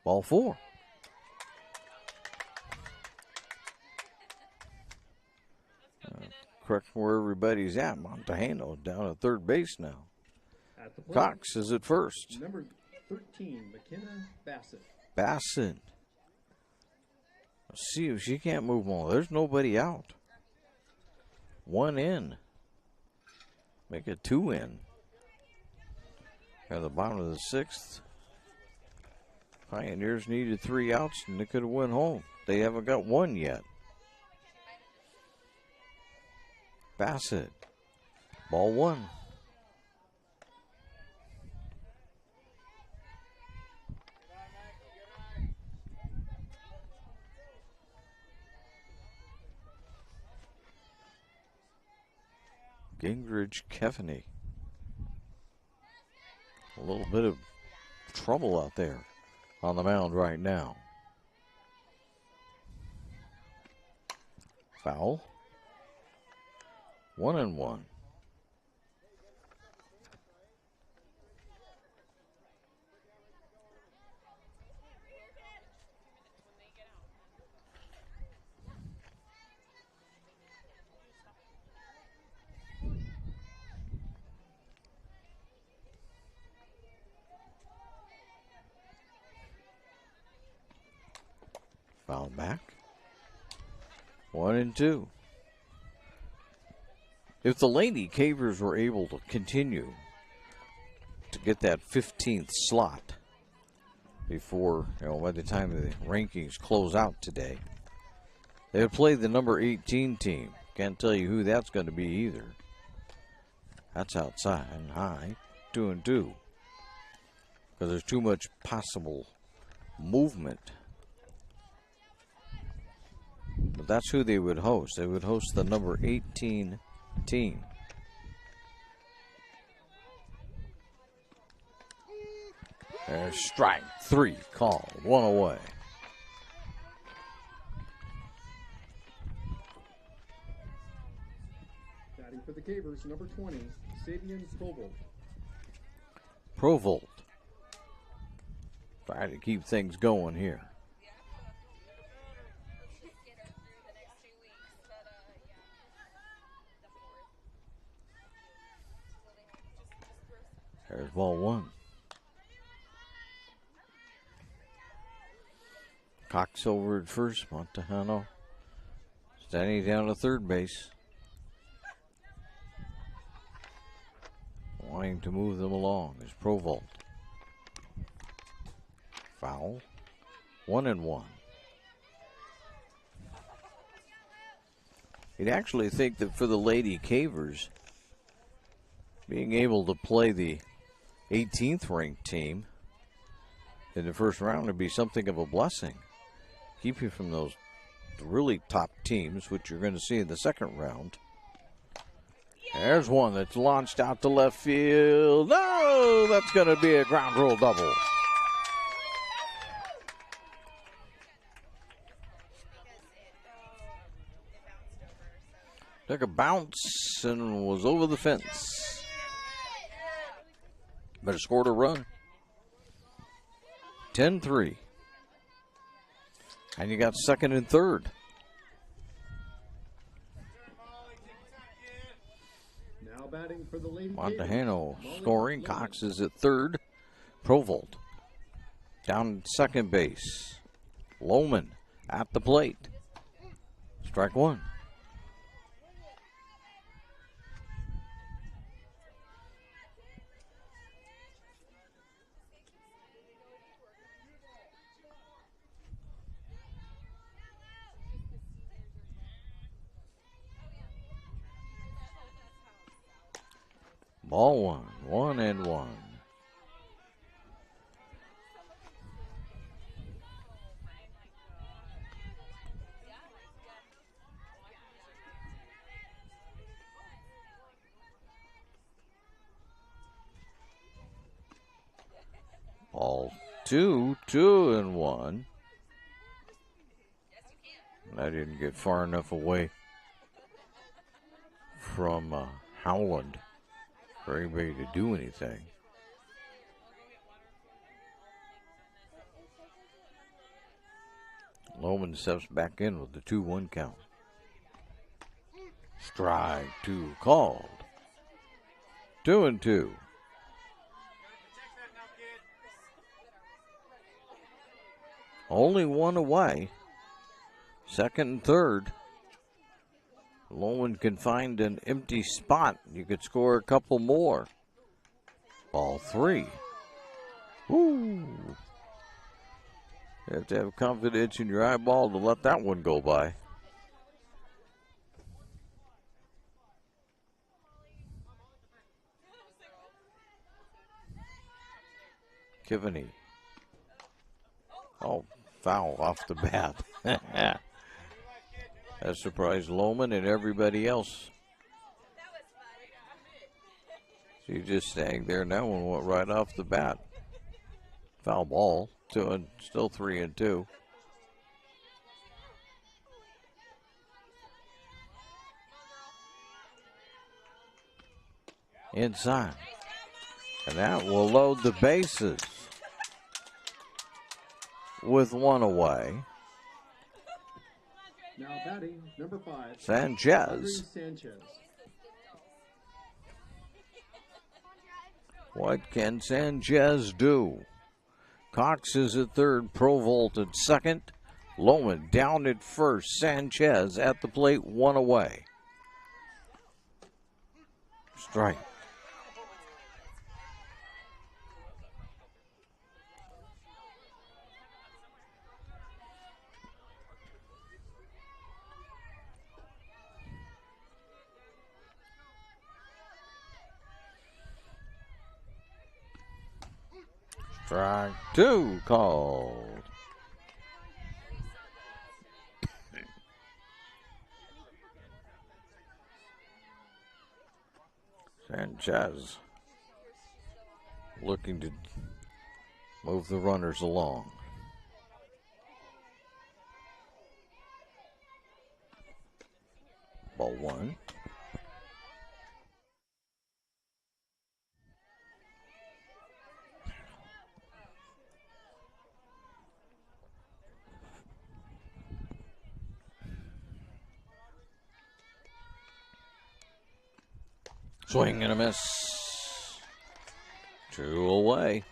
[SPEAKER 1] Ball 4. Correct where everybody's at. Montejano down at third base now.
[SPEAKER 5] At the plate,
[SPEAKER 1] Cox is at first.
[SPEAKER 5] number 13, McKenna Bassett.
[SPEAKER 1] Bassett. Let's see if she can't move on. There's nobody out. 1 in. Make it 2 in. At the bottom of the 6th. Pioneers needed 3 outs and they could have went home. They haven't got 1 yet. Bassett. Ball 1. Gingrich Kefany. A little bit of trouble out there on the mound right now. Foul. 1-1. Foul back. 1-2. If the Lady Cavers were able to continue to get that 15th slot before, by the time the rankings close out today, they would play the number 18 team. Can't tell you who that's going to be either. That's outside and high. 2-2. Because there's too much possible movement. But that's who they would host. They would host the number 18 team. There's strike 3 call. 1 away.
[SPEAKER 5] Batting for the Cavers, number 20, Sabian Provolt.
[SPEAKER 1] Provolt. Try to keep things going here. There's ball 1. Cox over at first. Montejano standing down to third base. Wanting to move them along is Provolt. Foul. 1-1. You'd actually think that for the Lady Cavers, being able to play the 18th ranked team in the first round would be something of a blessing. Keep you from those really top teams, which you're going to see in the second round. There's one that's launched out to left field. No, that's going to be a ground rule double. Took a bounce and was over the fence. But it scored a run. 10-3. And you got second and third.
[SPEAKER 5] Now batting for the Lady
[SPEAKER 1] Montejano scoring. Cox is at third. Provolt down second base. Lohman at the plate. Strike 1. Ball 1, 1-1. Ball 2, 2-1. I didn't get far enough away from Howland for anybody to do anything. Lohman steps back in with the 2-1 count. Strike 2 called. 2-2. Only one away. Second and third. Lohman can find an empty spot. You could score a couple more. Ball 3. Woo! You have to have confidence in your eyeball to let that one go by. Kivany. Oh, foul off the bat. That surprised Lohman and everybody else She just staying there. That one went right off the bat. Foul ball. Still 3-2. Inside. And that will load the bases with one away.
[SPEAKER 5] Now batting, number 5.
[SPEAKER 1] Sanchez.
[SPEAKER 5] Sanchez.
[SPEAKER 1] What can Sanchez do? Cox is at third, Provolt at second. Lohman down at first. Sanchez at the plate, one away. Strike. Strike 2 called. Sanchez looking to move the runners along. Ball 1. Swing and a miss. 2 away.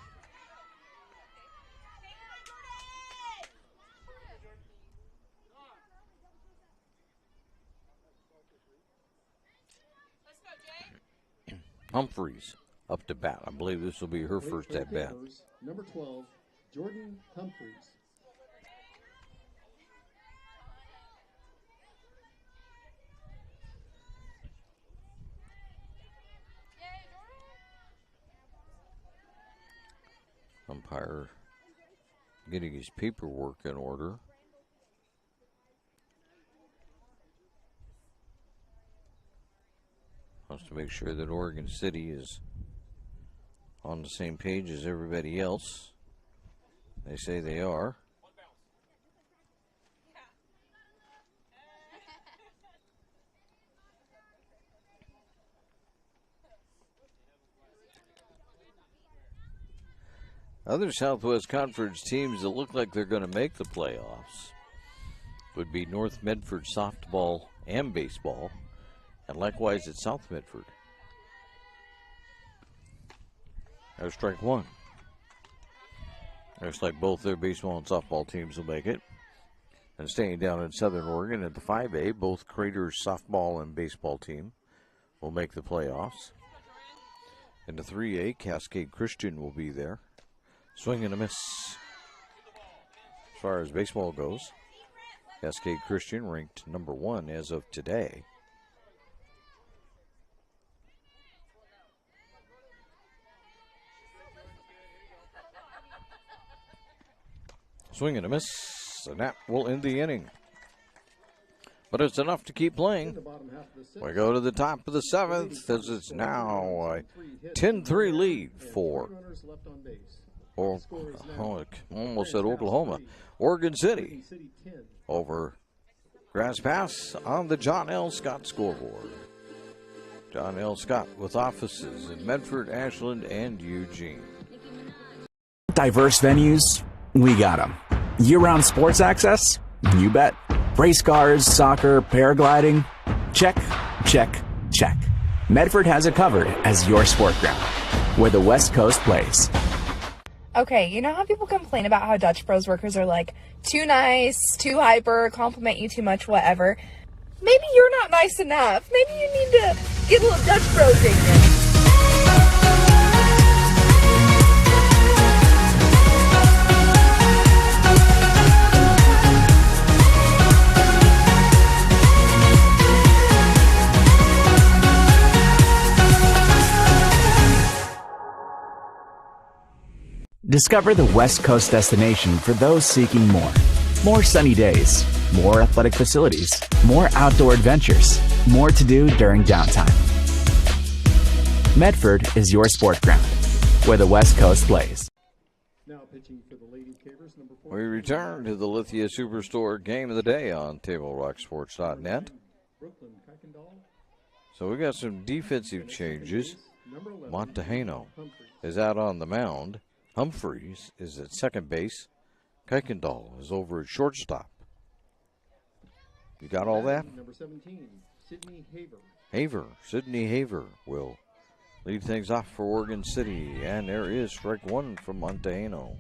[SPEAKER 1] Humphreys up to bat. I believe this will be her first at bat.
[SPEAKER 5] Number 12, Jordan Humphreys.
[SPEAKER 1] Umpire getting his paperwork in order. Wants to make sure that Oregon City is on the same page as everybody else. They say they are. Other Southwest Conference teams that look like they're going to make the playoffs would be North Medford softball and baseball, and likewise at South Medford. There's strike 1. Looks like both their baseball and softball teams will make it. And staying down in Southern Oregon at the 5A, both Crater's softball and baseball team will make the playoffs. In the 3A, Cascade Christian will be there. Swing and a miss. As far as baseball goes, Cascade Christian ranked number 1 as of today. Swing and a miss, and that will end the inning. But it's enough to keep playing. We go to the top of the 7th as it's now a 10-3 lead for almost at Oklahoma. Oregon City over Grass Pass on the John L. Scott scoreboard. John L. Scott with offices in Medford, Ashland, and Eugene.
[SPEAKER 4] Diverse venues, we got them. Year-round sports access? You bet. Race cars, soccer, paragliding? Check, check, check. Medford has it covered as your sport ground, where the West Coast plays.
[SPEAKER 9] Okay, you know how people complain about how Dutch Bros workers are like too nice, too hyper, compliment you too much, whatever? Maybe you're not nice enough. Maybe you need to get a little Dutch Bros in you.
[SPEAKER 4] Discover the West Coast destination for those seeking more. More sunny days, more athletic facilities, more outdoor adventures, more to do during downtime. Medford is your sports ground, where the West Coast plays.
[SPEAKER 5] Now pitching for the Lady Cavers, number 4.
[SPEAKER 1] We return to the Lithia Superstore game of the day on TableRockSports.net.
[SPEAKER 5] Brooklyn Kuykendall.
[SPEAKER 1] So we got some defensive changes. Montejano is out on the mound. Humphreys is at second base. Kuykendall is over at shortstop. You got all that?
[SPEAKER 5] Number 17, Sydney
[SPEAKER 1] Haver, Sydney Haver will lead things off for Oregon City, and there is strike one from Montejano.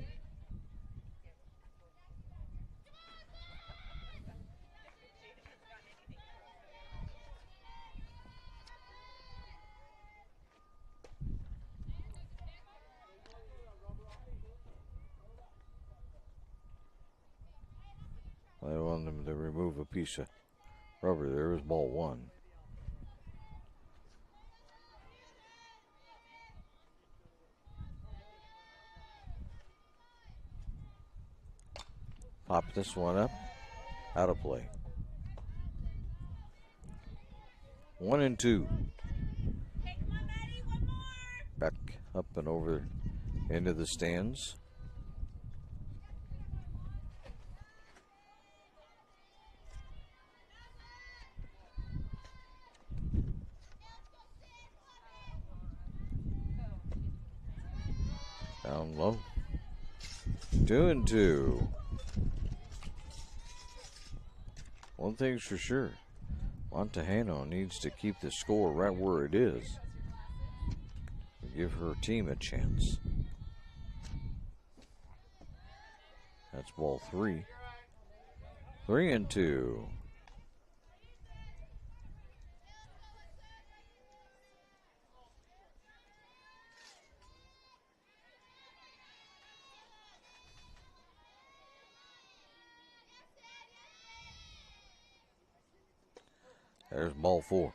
[SPEAKER 1] I want them to remove a piece of rubber. There is ball one. Pop this one up. Out of play. 1-2. Back up and over into the stands. Down low. 2-2. One thing's for sure. Montejano needs to keep the score right where it is. Give her team a chance. That's ball 3. 3-2. There's ball 4.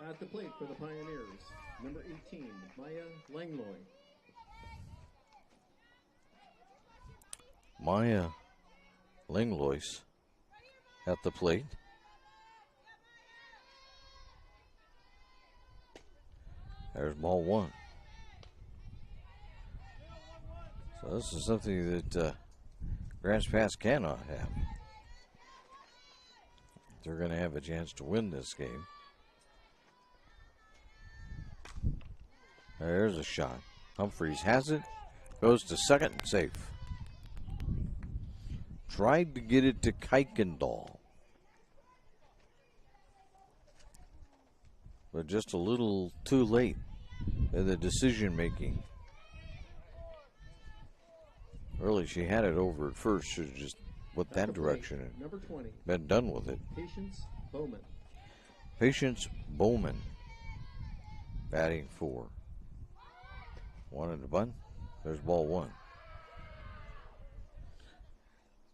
[SPEAKER 5] At the plate for the Pioneers, number 18, Maya Langlois.
[SPEAKER 1] Maya Langlois at the plate. There's ball 1. So this is something that Grants Pass cannot have. They're going to have a chance to win this game. There's a shot. Humphreys has it. Goes to second, safe. Tried to get it to Kuykendall, but just a little too late in the decision making. Really, she had it over at first. Should have just went that direction and
[SPEAKER 5] number 20,
[SPEAKER 1] been done with it.
[SPEAKER 5] Patience Bowman.
[SPEAKER 1] Patience Bowman batting 4. 1 in the bunt. There's ball 1.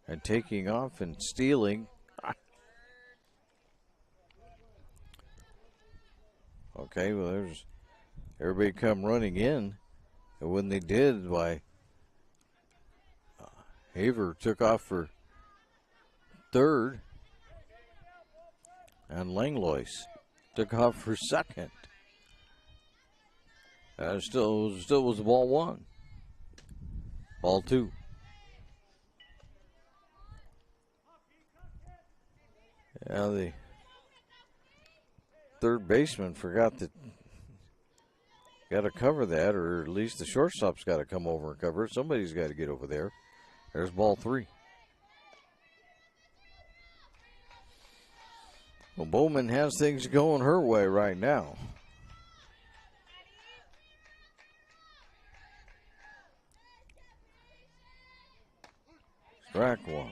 [SPEAKER 1] And taking off and stealing. Okay, well, there's everybody come running in. And when they did, why, Haver took off for third. And Langlois took off for second. Still was ball 1. Ball 2. Yeah, the third baseman forgot that got to cover that, or at least the shortstop's got to come over and cover it. Somebody's got to get over there. There's ball 3. Well, Bowman has things going her way right now. Strike 1.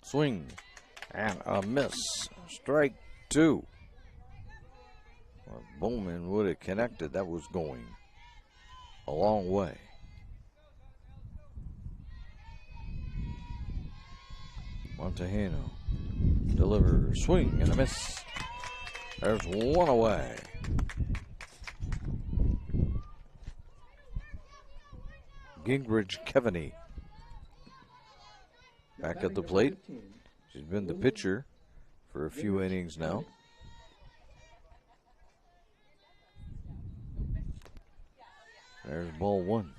[SPEAKER 1] Swing and a miss. Strike 2. Well, Bowman would have connected. That was going a long way. Montejano delivers, swing and a miss. There's one away. Gingrich Kevaney back at the plate. She's been the pitcher for a few innings now. There's ball one.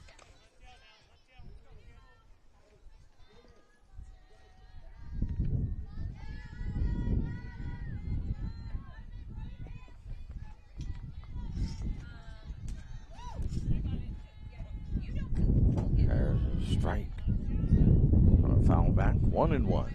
[SPEAKER 1] There's a strike. On a foul back, 1-1.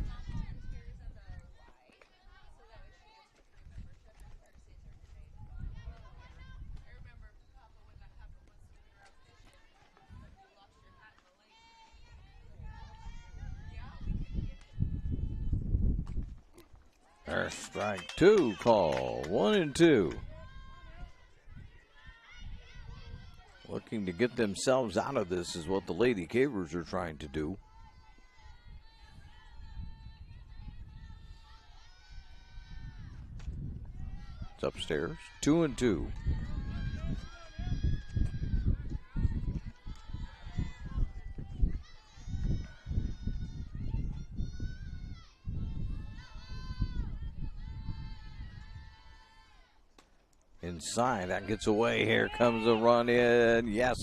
[SPEAKER 1] There's strike two call, 1-2. Looking to get themselves out of this is what the Lady Cavers are trying to do. It's upstairs, 2-2. Inside, that gets away. Here comes a run in. Yes.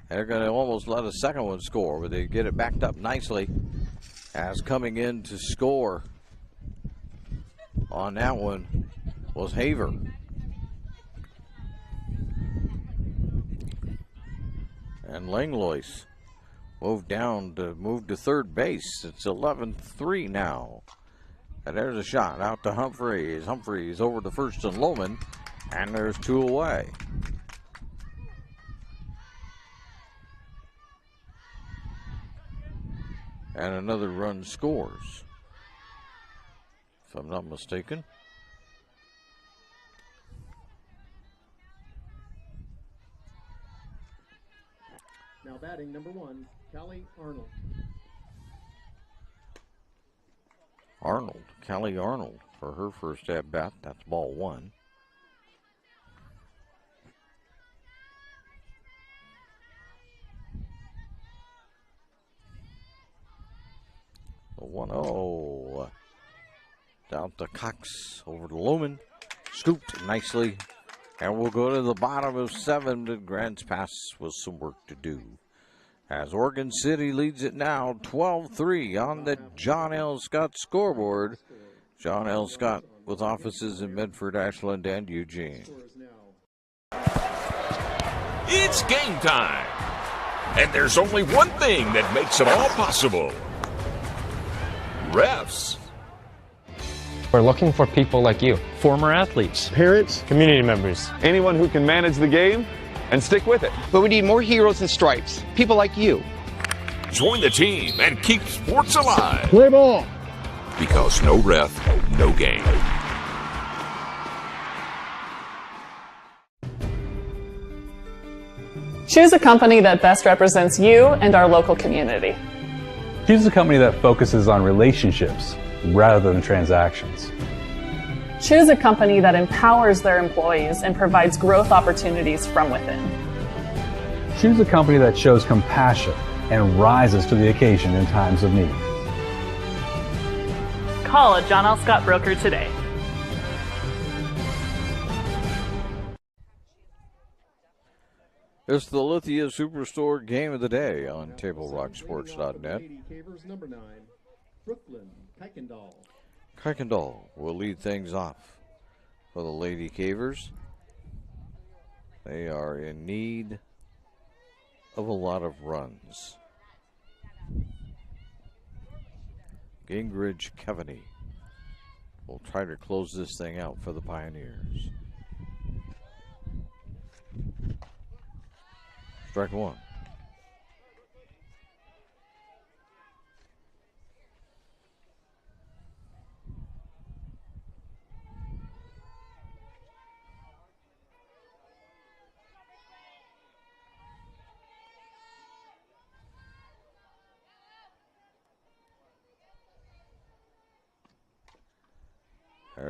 [SPEAKER 1] They're going to almost let a second one score, but they get it backed up nicely. As coming in to score on that one was Haver. And Langlois moved to third base. It's 11-3 now. And there's a shot out to Humphreys. Humphreys over to first and Lohman. And there's two away. And another run scores, if I'm not mistaken.
[SPEAKER 5] Now batting number 1, Callie Arnold.
[SPEAKER 1] Callie Arnold for her first at bat. That's ball one. The 1-0. Down to Cox, over to Lohman. Scooped nicely. And we'll go to the bottom of 7. The Grants Pass with some work to do. As Oregon City leads it now 12-3 on the John L. Scott scoreboard. John L. Scott with offices in Medford, Ashland, and Eugene.
[SPEAKER 11] It's game time. And there's only one thing that makes it all possible. Refs.
[SPEAKER 10] We're looking for people like you. Former athletes.
[SPEAKER 21] Parents.
[SPEAKER 10] Community members.
[SPEAKER 12] Anyone who can manage the game and stick with it.
[SPEAKER 13] But we need more heroes and stripes. People like you.
[SPEAKER 11] Join the team and keep sports alive.
[SPEAKER 21] Play ball.
[SPEAKER 11] Because no ref, no game.
[SPEAKER 14] Choose a company that best represents you and our local community.
[SPEAKER 23] Choose a company that focuses on relationships rather than transactions.
[SPEAKER 14] Choose a company that empowers their employees and provides growth opportunities from within.
[SPEAKER 23] Choose a company that shows compassion and rises to the occasion in times of need.
[SPEAKER 14] Call a John L. Scott broker today.
[SPEAKER 1] It's the Lithia Superstore Game of the Day on TableRockSports.net.
[SPEAKER 5] Lady Cavers number 9, Brooklyn Kuykendall.
[SPEAKER 1] Kuykendall will lead things off for the Lady Cavers. They are in need of a lot of runs. Gingrich Kevaney will try to close this thing out for the Pioneers. Strike one.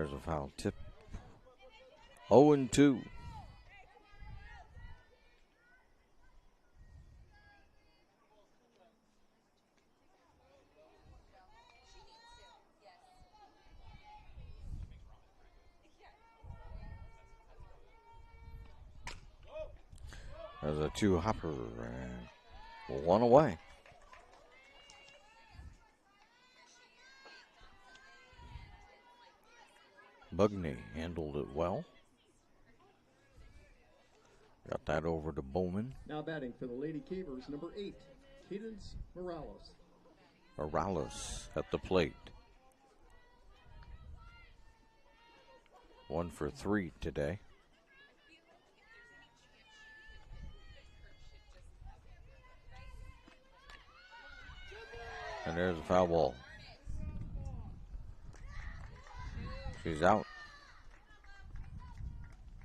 [SPEAKER 1] There's a foul tip. 0-2. There's a two-hopper and one away. Bugney handled it well. Got that over to Bowman.
[SPEAKER 5] Now batting for the Lady Cavers, number 8, Cadence Morales.
[SPEAKER 1] Morales at the plate. 1 for 3 today. And there's a foul ball. She's out.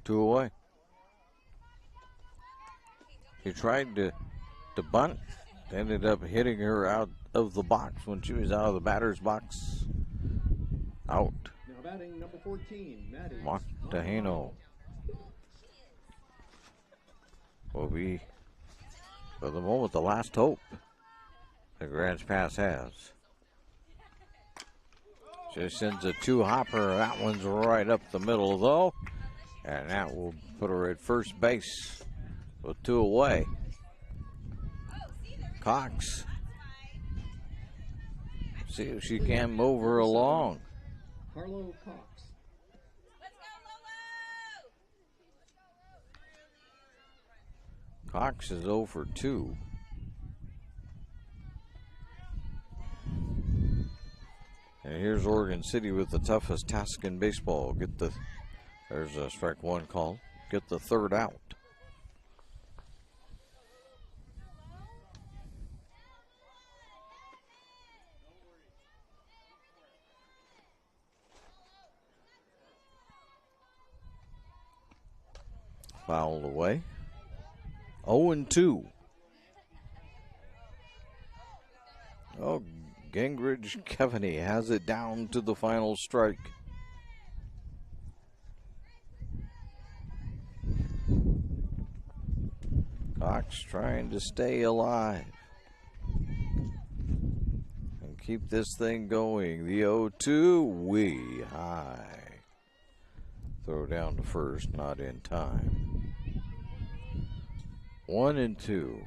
[SPEAKER 1] 2 away. He tried to bunt. Ended up hitting her out of the box when she was out of the batter's box. Out.
[SPEAKER 5] Now batting number 14, Maddie
[SPEAKER 1] Montahano will be, for the moment, the last hope the Grants Pass has. She sends a two-hopper. That one's right up the middle, though. And that will put her at first base with 2 away. Cox. See if she can move her along.
[SPEAKER 5] Harlow Cox.
[SPEAKER 1] Cox is 0 for 2. And here's Oregon City with the toughest task in baseball. There's a strike 1 call. Get the third out. Fouled away. 0-2. Oh, Gingrich Kevaney has it down to the final strike. Cox trying to stay alive and keep this thing going. The 0-2, way high. Throw down to first, not in time. 1-2.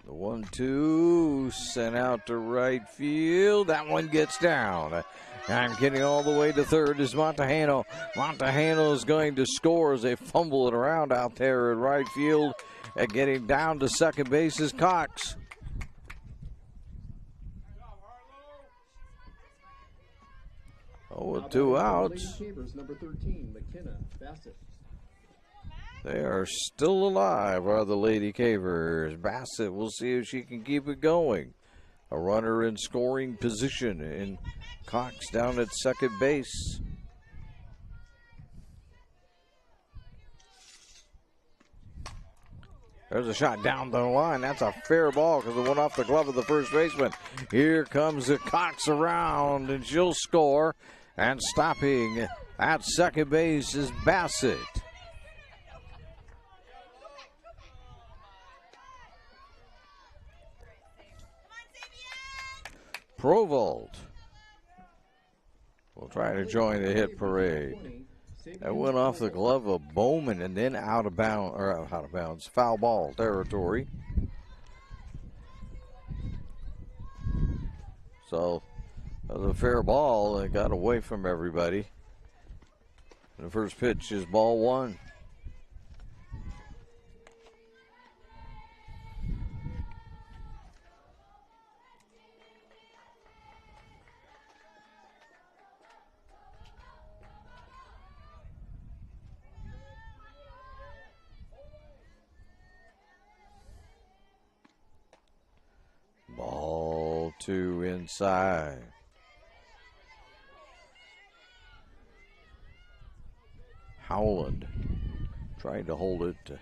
[SPEAKER 1] The 1-2 sent out to right field. That one gets down. I'm getting all the way to third is Montahano. Montahano is going to score as they fumble it around out there at right field. And getting down to second base is Cox. Oh, with 2 outs.
[SPEAKER 5] Number 13, McKenna Bassett.
[SPEAKER 1] They are still alive, are the Lady Cavers. Bassett, we'll see if she can keep it going. A runner in scoring position, and Cox down at second base. There's a shot down the line. That's a fair ball because it went off the glove of the first baseman. Here comes the Cox around, and she'll score. And stopping at second base is Bassett. Provolt will try to join the hit parade. That went off the glove of Bowman and then out of bounds, foul ball territory. So that was a fair ball and it got away from everybody. And the first pitch is ball 1. Ball 2 inside. Howland Tried to hold it to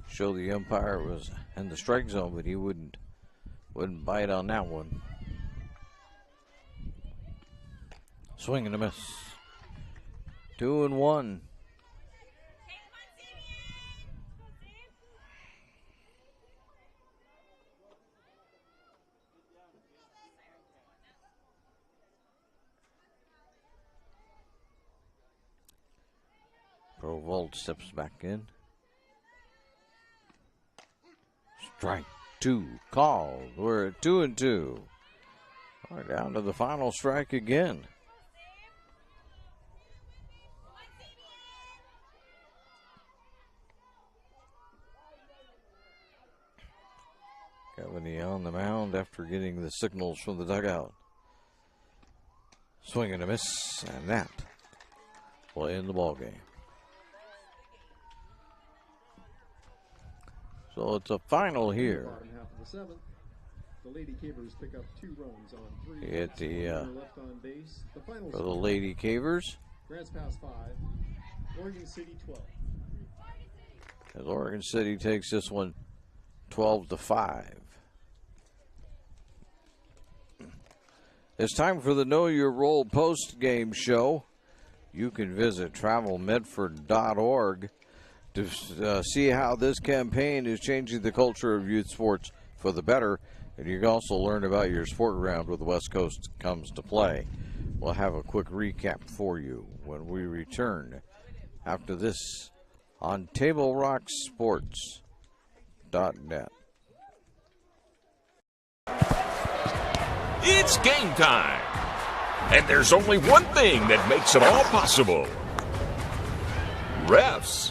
[SPEAKER 1] show the umpire it was in the strike zone, but he wouldn't bite on that one. Swing and a miss. 2-1. Provolt steps back in. Strike 2 called. We're at 2-2. We're down to the final strike again. Cavani on the mound after getting the signals from the dugout. Swing and a miss, and that will end the ball game. So it's a final here.
[SPEAKER 5] In half of the seventh, the Lady Cavers pick up 2 runs on 3.
[SPEAKER 1] At the
[SPEAKER 5] left on base. The final
[SPEAKER 1] for the Lady Cavers.
[SPEAKER 5] Grants Pass 5. Oregon City 12.
[SPEAKER 1] As Oregon City takes this one 12-5. It's time for the Know Your Role post-game show. You can visit travelmedford.org to see how this campaign is changing the culture of youth sports for the better. And you can also learn about your sport ground where the West Coast comes to play. We'll have a quick recap for you when we return after this on TableRockSports.net.
[SPEAKER 11] It's game time. And there's only one thing that makes it all possible. Refs.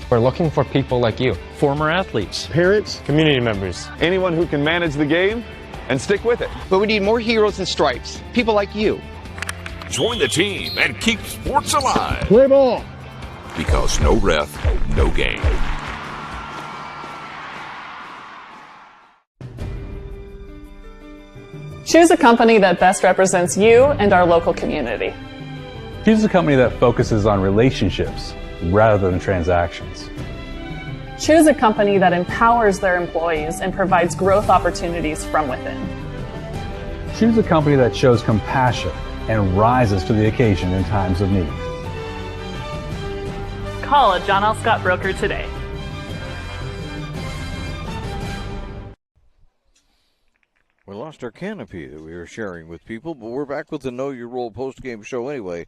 [SPEAKER 10] We're looking for people like you. Former athletes.
[SPEAKER 21] Parents.
[SPEAKER 10] Community members.
[SPEAKER 12] Anyone who can manage the game and stick with it.
[SPEAKER 13] But we need more heroes and stripes. People like you.
[SPEAKER 11] Join the team and keep sports alive.
[SPEAKER 21] Play ball.
[SPEAKER 11] Because no ref, no game.
[SPEAKER 14] Choose a company that best represents you and our local community.
[SPEAKER 23] Choose a company that focuses on relationships rather than transactions.
[SPEAKER 14] Choose a company that empowers their employees and provides growth opportunities from within.
[SPEAKER 23] Choose a company that shows compassion and rises to the occasion in times of need.
[SPEAKER 14] Call a John L. Scott broker today.
[SPEAKER 1] We lost our canopy that we were sharing with people, but we're back with the Know Your Role post-game show anyway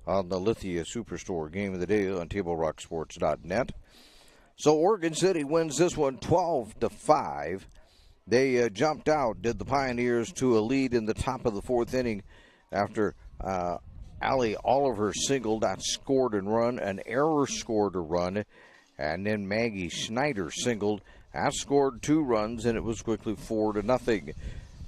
[SPEAKER 1] on the Lithia Superstore Game of the Day on TableRockSports.net. So Oregon City wins this one 12-5. They jumped out, did the Pioneers to a lead in the top of the 4th inning after Allie Oliver singled, that scored and run. An error scored a run, and then Maggie Schneider singled, that scored 2 runs, and it was quickly 4-0.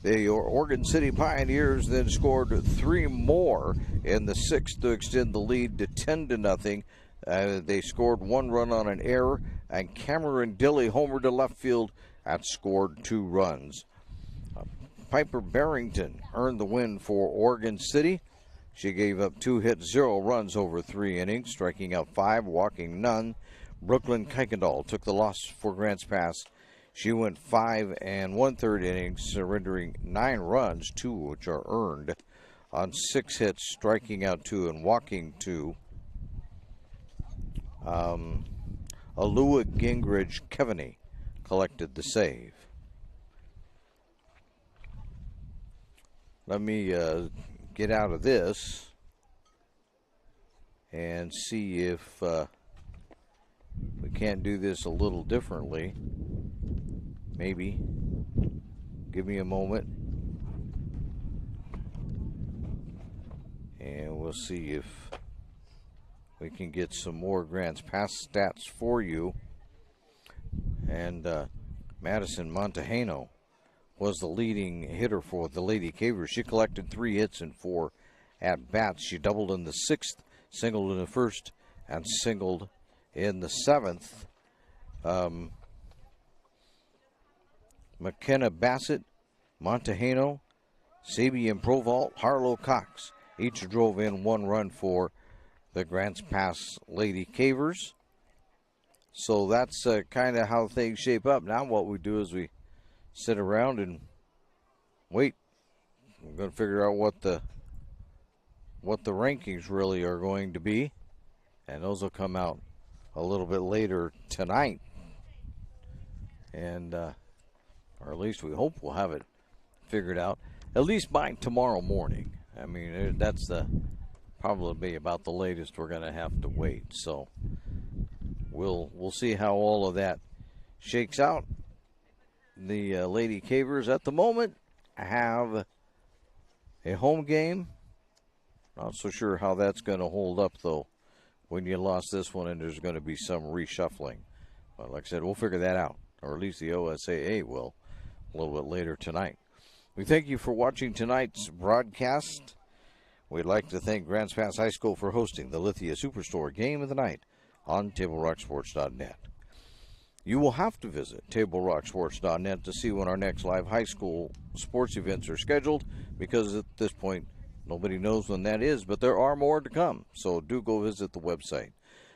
[SPEAKER 1] The Oregon City Pioneers then scored 3 more in the 6th to extend the lead to 10-0. They scored 1 run on an error, and Cameron Dilly homered to left field that scored 2 runs. Piper Barrington earned the win for Oregon City. She gave up 2 hits, 0 runs over 3 innings, striking out 5, walking none. Brooklyn Kuykendall took the loss for Grants Pass. She went 5 1/3 innings, surrendering 9 runs, 2 which are earned, on 6 hits, striking out 2 and walking 2. Alua Gingrich Kevany collected the save. Let me get out of this and see if we can't do this a little differently. Maybe. Give me a moment. And we'll see if we can get some more Grants Pass stats for you. And Madison Montejano was the leading hitter for the Lady Cavers. She collected 3 hits and 4 at-bats. She doubled in the 6th, singled in the 1st, and singled in the 7th. McKenna Bassett, Montejano, Sabian Provault, Harlow Cox each drove in 1 run for the Grants Pass Lady Cavers. So that's kind of how things shape up. Now what we do is we sit around and wait. We're going to figure out what the rankings really are going to be, and those will come out a little bit later tonight. And or at least we hope we'll have it figured out at least by tomorrow morning. I mean, that's probably about the latest we're going to have to wait. So we'll see how all of that shakes out. The Lady Cavers at the moment have a home game. Not so sure how that's going to hold up, though, when you lost this one and there's going to be some reshuffling. But like I said, we'll figure that out, or at least the OSAA will, a little bit later tonight. We thank you for watching tonight's broadcast. We'd like to thank Grants Pass High School for hosting the Lithia Superstore Game of the Night on TableRockSports.net. You will have to visit TableRockSports.net to see when our next live high school sports events are scheduled, because at this point, nobody knows when that is, but there are more to come, so do go visit the website.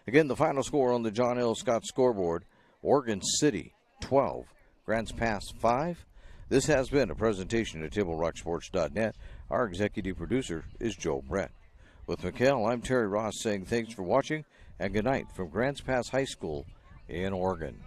[SPEAKER 1] Again, the final score on the John L. Scott scoreboard, Oregon City 12, Grants Pass 5. This has been a presentation of TableRockSports.net. Our executive producer is Joe Brett. With McHale, I'm Terry Ross saying thanks for watching and good night from Grants Pass High School in Oregon.